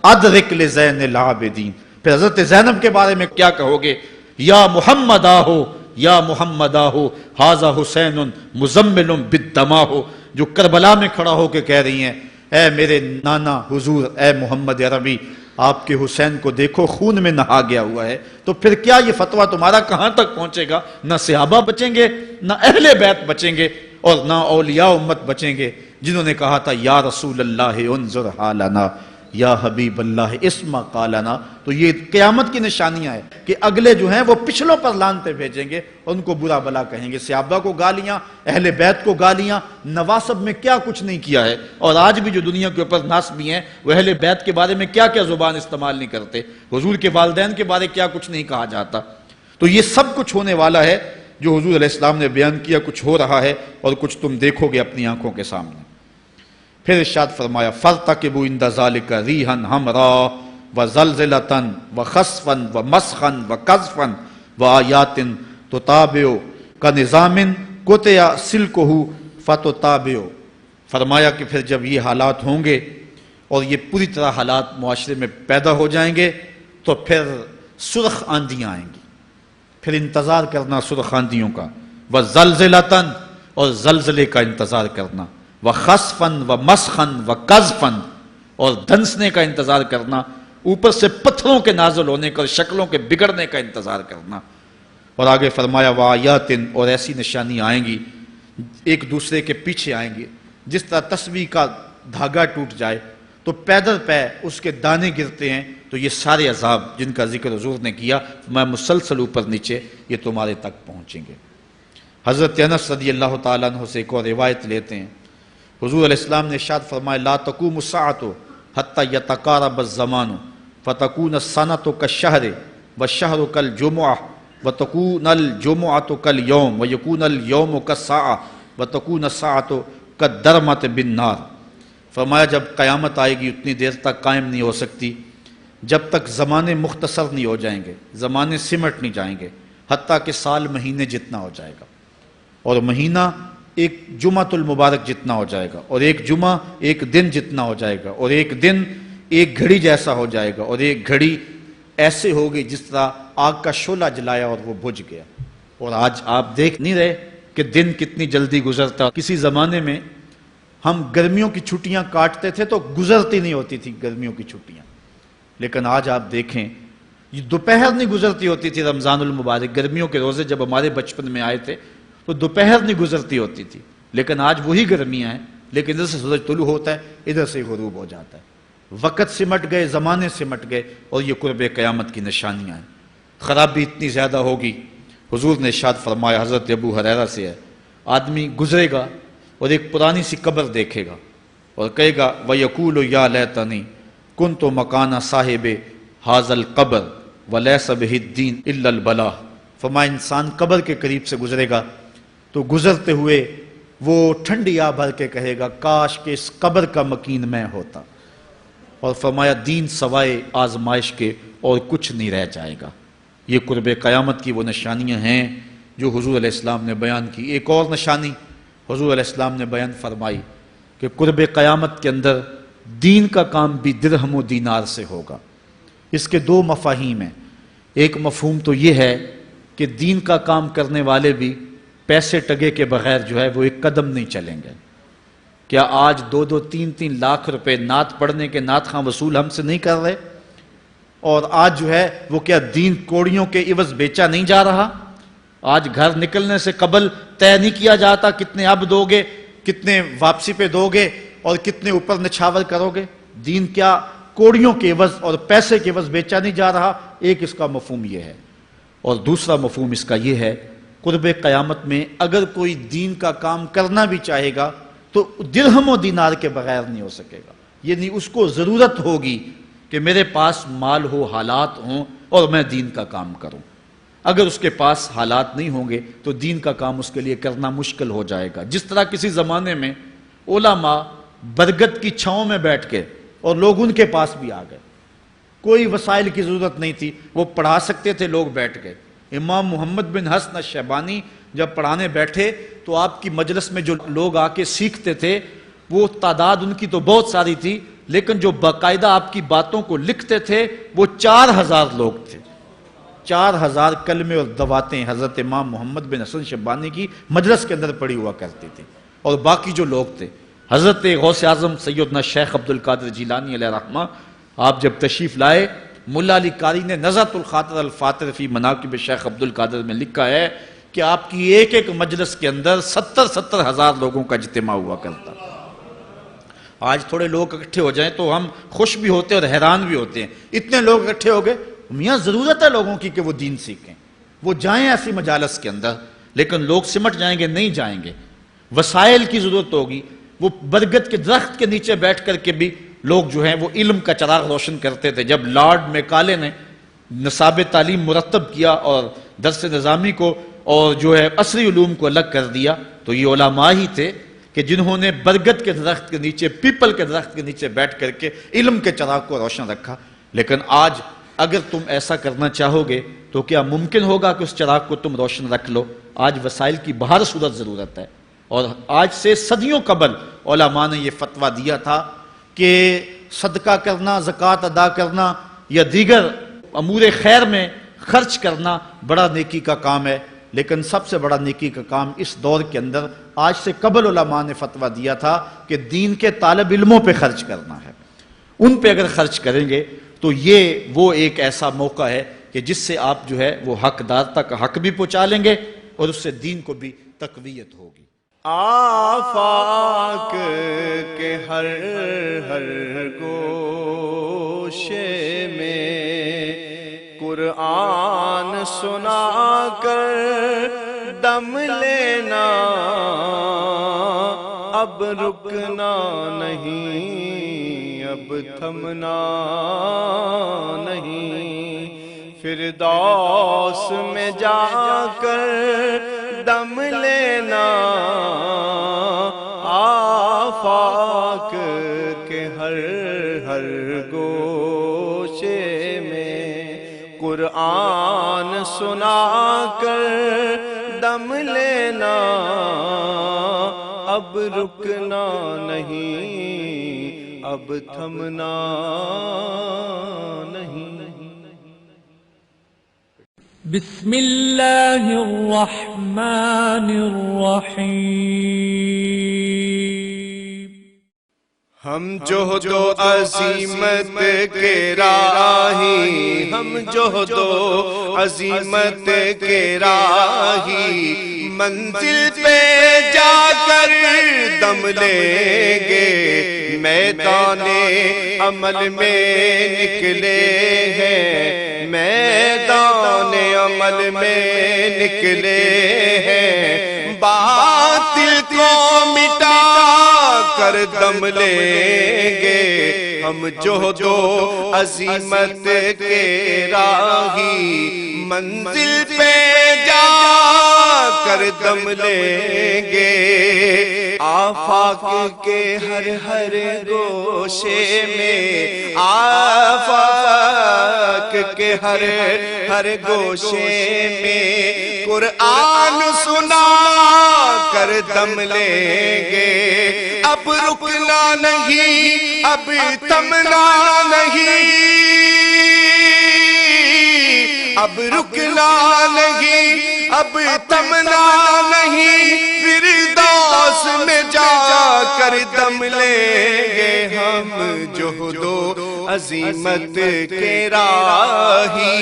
ادرک لزین العابدین؟ پھر حضرت زینب کے بارے میں کیا کہو گے؟ یا محمد آہو یا محمد آہو ھذا حسین مزمل بالدماء، جو کربلا میں کھڑا ہو کے کہہ رہی ہیں اے میرے نانا حضور، اے محمد عربی، آپ کے حسین کو دیکھو خون میں نہا گیا ہوا ہے۔ تو پھر کیا یہ فتویٰ تمہارا کہاں تک پہنچے گا؟ نہ صحابہ بچیں گے، نہ اہل بیت بچیں گے، اور نہ اولیاء امت بچیں گے، جنہوں نے کہا تھا یا رسول اللہ انظر حالنا یا حبیب اللہ اسمع قالنا۔ تو یہ قیامت کی نشانیاں ہیں کہ اگلے جو ہیں وہ پچھلوں پر لعنتیں بھیجیں گے، ان کو برا بلا کہیں گے، صحابہ کو گالیاں، اہل بیت کو گالیاں، نواسب میں کیا کچھ نہیں کیا ہے۔ اور آج بھی جو دنیا کے اوپر ناسبی ہیں وہ اہل بیت کے بارے میں کیا کیا زبان استعمال نہیں کرتے، حضور کے والدین کے بارے کیا کچھ نہیں کہا جاتا۔ تو یہ سب کچھ ہونے والا ہے جو حضور علیہ السلام نے بیان کیا، کچھ ہو رہا ہے اور کچھ تم دیکھو گے اپنی آنکھوں کے سامنے۔ پھر ارشاد فرمایا فَارْتَقِبُوا عِنْدَ ذَلِكَ رِيحًا حَمْرَاءَ وَزَلْزَلَةً وَخَسْفًا وَمَسْخًا وَقَذْفًا وَآيَاتٍ تُتَابِعُ كَنِظَامٍ قُطِعَ سِلْكُهُ فَتُتَابِعُ۔ فرمایا کہ پھر جب یہ حالات ہوں گے اور یہ پوری طرح حالات معاشرے میں پیدا ہو جائیں گے تو پھر سرخ آندیاں آئیں گی، پھر انتظار کرنا سرخ آندیوں کا، وَزَلْزَلَةً اور زلزلے کا انتظار کرنا، وَخَسْفًا وَمَسْخًا وَقَذْفًا اور دھنسنے کا انتظار کرنا، اوپر سے پتھروں کے نازل ہونے کا اور شکلوں کے بگڑنے کا انتظار کرنا۔ اور آگے فرمایا وَآیَاتٍ اور ایسی نشانیاں آئیں گی ایک دوسرے کے پیچھے آئیں گی، جس طرح تسبیح کا دھاگا ٹوٹ جائے تو پیدل پہ اس کے دانے گرتے ہیں، تو یہ سارے عذاب جن کا ذکر حضور نے کیا میں مسلسل اوپر نیچے یہ تمہارے تک پہنچیں گے۔ حضرت انس رضی اللہ تعالیٰ عنہ سے ایک اور روایت لیتے ہیں، حضور علیہ السلام نے ارشاد فرمایا لا تقوم الساعۃ حتی یتقارب الزمان فتکون السنۃ کالشہر والشہر کالجمعہ وتکون الجمعۃ کالیوم ویکون الیوم کالساعہ وتکون الساعۃ کالدرمۃ بالنار۔ فرمایا جب قیامت آئے گی اتنی دیر تک قائم نہیں ہو سکتی جب تک زمانے مختصر نہیں ہو جائیں گے، زمانے سمٹ نہیں جائیں گے، حتیٰ کہ سال مہینے جتنا ہو جائے گا، اور مہینہ ایک جمعۃ المبارک جتنا ہو جائے گا، اور ایک جمعہ ایک دن جتنا ہو جائے گا، اور ایک دن ایک گھڑی جیسا ہو جائے گا، اور ایک گھڑی ایسے ہوگی جس طرح آگ کا شعلہ جلایا اور وہ بجھ گیا۔ اور آج آپ دیکھ نہیں رہے کہ دن کتنی جلدی گزرتا۔ کسی زمانے میں ہم گرمیوں کی چھٹیاں کاٹتے تھے تو گزرتی نہیں ہوتی تھی گرمیوں کی چھٹیاں، لیکن آج آپ دیکھیں یہ دوپہر نہیں گزرتی ہوتی تھی۔ رمضان المبارک گرمیوں کے روزے جب ہمارے بچپن میں آئے تھے تو دوپہر نہیں گزرتی ہوتی تھی، لیکن آج وہی گرمیاں ہیں، لیکن ادھر سے سورج طلوع ہوتا ہے ادھر سے غروب ہو جاتا ہے۔ وقت سمٹ گئے، زمانے سمٹ گئے، اور یہ قرب قیامت کی نشانیاں ہیں۔ خرابی اتنی زیادہ ہوگی، حضور نے ارشاد فرمایا، حضرت ابو ہریرہ سے ہے، آدمی گزرے گا اور ایک پرانی سی قبر دیکھے گا اور کہے گا وَيَقُولُ يَا لَيْتَنِي كُنْتُ مَكَانَ صَاحِبِ هَذَا الْقَبْرِ وَلَيْسَ بِهِ الدِّينُ إِلَّا الْبَلَاغُ۔ فرمایا انسان قبر کے قریب سے گزرے گا تو گزرتے ہوئے وہ ٹھنڈی آہ بھر کے کہے گا کاش کہ اس قبر کا مکین میں ہوتا، اور فرمایا دین سوائے آزمائش کے اور کچھ نہیں رہ جائے گا۔ یہ قرب قیامت کی وہ نشانیاں ہیں جو حضور علیہ السلام نے بیان کی۔ ایک اور نشانی حضور علیہ السلام نے بیان فرمائی کہ قرب قیامت کے اندر دین کا کام بھی درہم و دینار سے ہوگا۔ اس کے دو مفاہیم ہیں۔ ایک مفہوم تو یہ ہے کہ دین کا کام کرنے والے بھی پیسے ٹگے کے بغیر جو ہے وہ ایک قدم نہیں چلیں گے۔ کیا آج 2-2 3-3 لاکھ روپے نعت پڑھنے کے نعت خواں وصول ہم سے نہیں کر رہے؟ اور آج جو ہے وہ کیا دین کوڑیوں کے عوض بیچا نہیں جا رہا؟ آج گھر نکلنے سے قبل طے نہیں کیا جاتا کتنے اب دو گے، کتنے واپسی پہ دو گے، اور کتنے اوپر نچھاور کرو گے؟ دین کیا کوڑیوں کے عوض اور پیسے کے عوض بیچا نہیں جا رہا؟ ایک اس کا مفہوم یہ ہے، اور دوسرا مفہوم اس کا یہ ہے قرب قیامت میں اگر کوئی دین کا کام کرنا بھی چاہے گا تو درہم و دینار کے بغیر نہیں ہو سکے گا۔ یعنی اس کو ضرورت ہوگی کہ میرے پاس مال ہو، حالات ہوں، اور میں دین کا کام کروں۔ اگر اس کے پاس حالات نہیں ہوں گے تو دین کا کام اس کے لیے کرنا مشکل ہو جائے گا۔ جس طرح کسی زمانے میں علماء برگد کی چھاؤں میں بیٹھ کے، اور لوگ ان کے پاس بھی آ گئے، کوئی وسائل کی ضرورت نہیں تھی، وہ پڑھا سکتے تھے، لوگ بیٹھ گئے۔ امام محمد بن حسن الشیبانی جب پڑھانے بیٹھے تو آپ کی مجلس میں جو لوگ آ کے سیکھتے تھے وہ تعداد ان کی تو بہت ساری تھی، لیکن جو باقاعدہ آپ کی باتوں کو لکھتے تھے وہ 4000 لوگ تھے۔ 4000 کلمے اور دواتیں حضرت امام محمد بن حسن شیبانی کی مجلس کے اندر پڑھی ہوا کرتی تھی، اور باقی جو لوگ تھے حضرت غوث اعظم سیدنا شیخ عبد القادر جیلانی علیہ رحمہ، آپ جب تشریف لائے، ملا علی قاری نے نزہۃ الخاطر الفاتر فی مناقب شیخ عبد القادر میں لکھا ہے کہ آپ کی ایک ایک مجلس کے اندر 70 ہزار لوگوں کا اجتماع ہوا کرتا۔ آج تھوڑے لوگ اکٹھے ہو جائیں تو ہم خوش بھی ہوتے ہیں اور حیران بھی ہوتے ہیں، اتنے لوگ اکٹھے ہو گئے۔ میاں ضرورت ہے لوگوں کی کہ وہ دین سیکھیں، وہ جائیں ایسی مجالس کے اندر، لیکن لوگ سمٹ جائیں گے، نہیں جائیں گے۔ وسائل کی ضرورت ہوگی، وہ برگد کے درخت کے نیچے بیٹھ کر کے بھی لوگ جو ہیں وہ علم کا چراغ روشن کرتے تھے۔ جب لارڈ میکالے نے نصاب تعلیم مرتب کیا اور درس نظامی کو اور جو ہے عصری علوم کو الگ کر دیا، تو یہ علماء ہی تھے کہ جنہوں نے برگد کے درخت کے نیچے، پیپل کے درخت کے نیچے بیٹھ کر کے علم کے چراغ کو روشن رکھا۔ لیکن آج اگر تم ایسا کرنا چاہو گے تو کیا ممکن ہوگا کہ اس چراغ کو تم روشن رکھ لو؟ آج وسائل کی بہر صورت ضرورت ہے، اور آج سے صدیوں قبل علماء نے یہ فتویٰ دیا تھا کہ صدقہ کرنا، زکوٰۃ ادا کرنا یا دیگر امور خیر میں خرچ کرنا بڑا نیکی کا کام ہے، لیکن سب سے بڑا نیکی کا کام اس دور کے اندر آج سے قبل علماء نے فتویٰ دیا تھا کہ دین کے طالب علموں پہ خرچ کرنا ہے۔ ان پہ اگر خرچ کریں گے تو یہ وہ ایک ایسا موقع ہے کہ جس سے آپ جو ہے وہ حقدار تک حق بھی پہنچا لیں گے اور اس سے دین کو بھی تقویت ہوگی۔ آفاق کے ہر گوشے میں قرآن سنا کر دم لینا، اب رکنا نہیں، اب تھمنا نہیں، فردوس میں جا کر دم لینا، آفاق کے ہر ہر گوشے میں قرآن سنا کر دم لینا، اب رکنا نہیں، اب تھمنا نہیں۔ بسم اللہ الرحمن الرحیم۔ ہم جہد و عظیمت کے راہی، ہم جہد و عظیمت کے راہی، منزل پہ جا کر دم لیں گے، میدان عمل میں نکلے ہیں، میدان عمل میں نکلے ہیں، باطل کو مٹا کر دم لیں گے، ہم جہد و عظیمت کے راہی، منزل پہ جا کر دم لیں گے، آفاق کے ہر ہر گوشے میں، آفاق کے ہر ہر گوشے میں قرآن سنا کر دم لیں گے، اب رکنا نہیں، اب تھمنا نہیں، اب رکنا نہیں، اب تھمنا نہیں، فردوس میں جا کر دم لیں گے، ہم جہد و عظیمت کے راہی،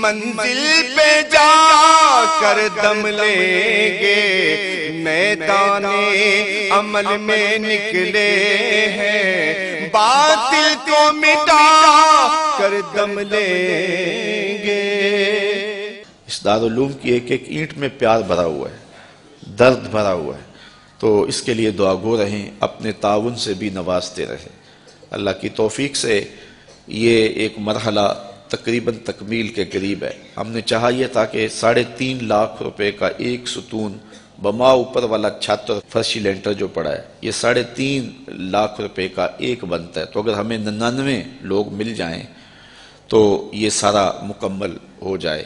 منزل پہ جا کر دم لیں گے، میدان عمل میں نکلے ہیں، باطل کو مٹا کر دم لیں گے۔ اس دارالعلوم کی ایک ایک اینٹ میں پیار بھرا ہوا ہے، درد بھرا ہوا ہے، تو اس کے لیے دعا گو رہیں، اپنے تعاون سے بھی نوازتے رہیں۔ اللہ کی توفیق سے یہ ایک مرحلہ تقریباً تکمیل کے قریب ہے۔ ہم نے چاہا یہ تھا کہ 3.5 لاکھ روپے کا ایک ستون بما اوپر والا چھت اور فرشی لینٹر جو پڑا ہے، یہ 3.5 لاکھ روپے کا ایک بنتا ہے، تو اگر ہمیں 99 لوگ مل جائیں تو یہ سارا مکمل ہو جائے،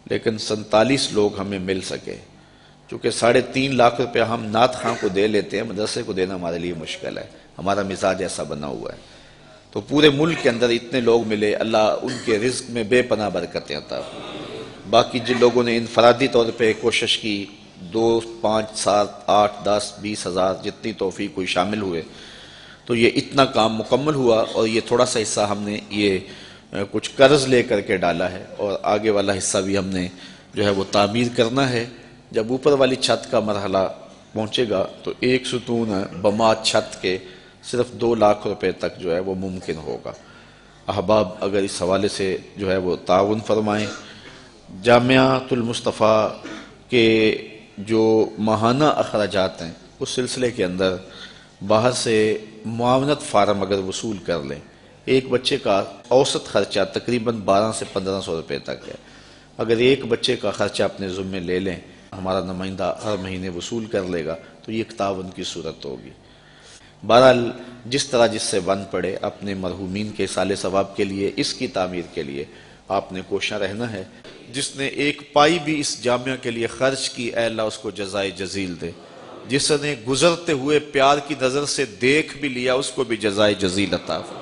لیکن 47 لوگ ہمیں مل سکے، چونکہ 3.5 لاکھ روپے ہم نعت خواں کو دے لیتے ہیں، مدرسے کو دینا ہمارے لیے مشکل ہے، ہمارا مزاج ایسا بنا ہوا ہے۔ تو پورے ملک کے اندر اتنے لوگ ملے، اللہ ان کے رزق میں بے پناہ برکتیں عطا فرمائے۔ باقی جن لوگوں نے انفرادی طور پہ کوشش کی، 2، 5، 7، 8، 10، 20 ہزار جتنی توفیق کوئی شامل ہوئے، تو یہ اتنا کام مکمل ہوا، اور یہ تھوڑا سا حصہ ہم نے یہ کچھ قرض لے کر کے ڈالا ہے، اور آگے والا حصہ بھی ہم نے جو ہے وہ تعمیر کرنا ہے۔ جب اوپر والی چھت کا مرحلہ پہنچے گا تو ایک ستون بما چھت کے صرف 2 لاکھ روپے تک جو ہے وہ ممکن ہوگا۔ احباب اگر اس حوالے سے جو ہے وہ تعاون فرمائیں۔ جامعۃ المصطفیٰ کے جو ماہانہ اخراجات ہیں اس سلسلے کے اندر باہر سے معاونت فارم اگر وصول کر لیں، ایک بچے کا اوسط خرچہ تقریباً 1200 سے 1500 روپے تک ہے۔ اگر ایک بچے کا خرچہ اپنے ذمے لے لیں، ہمارا نمائندہ ہر مہینے وصول کر لے گا، تو یہ ایک تعاون کی صورت ہوگی۔ بہرحال جس طرح جس سے بن پڑے، اپنے مرحومین کے صالح ثواب کے لیے، اس کی تعمیر کے لیے آپ نے کوشاں رہنا ہے۔ جس نے ایک پائی بھی اس جامعہ کے لیے خرچ کی، اے اللہ اس کو جزائے جزیل دے۔ جس نے گزرتے ہوئے پیار کی نظر سے دیکھ بھی لیا، اس کو بھی جزائے جزیل عطا فرما۔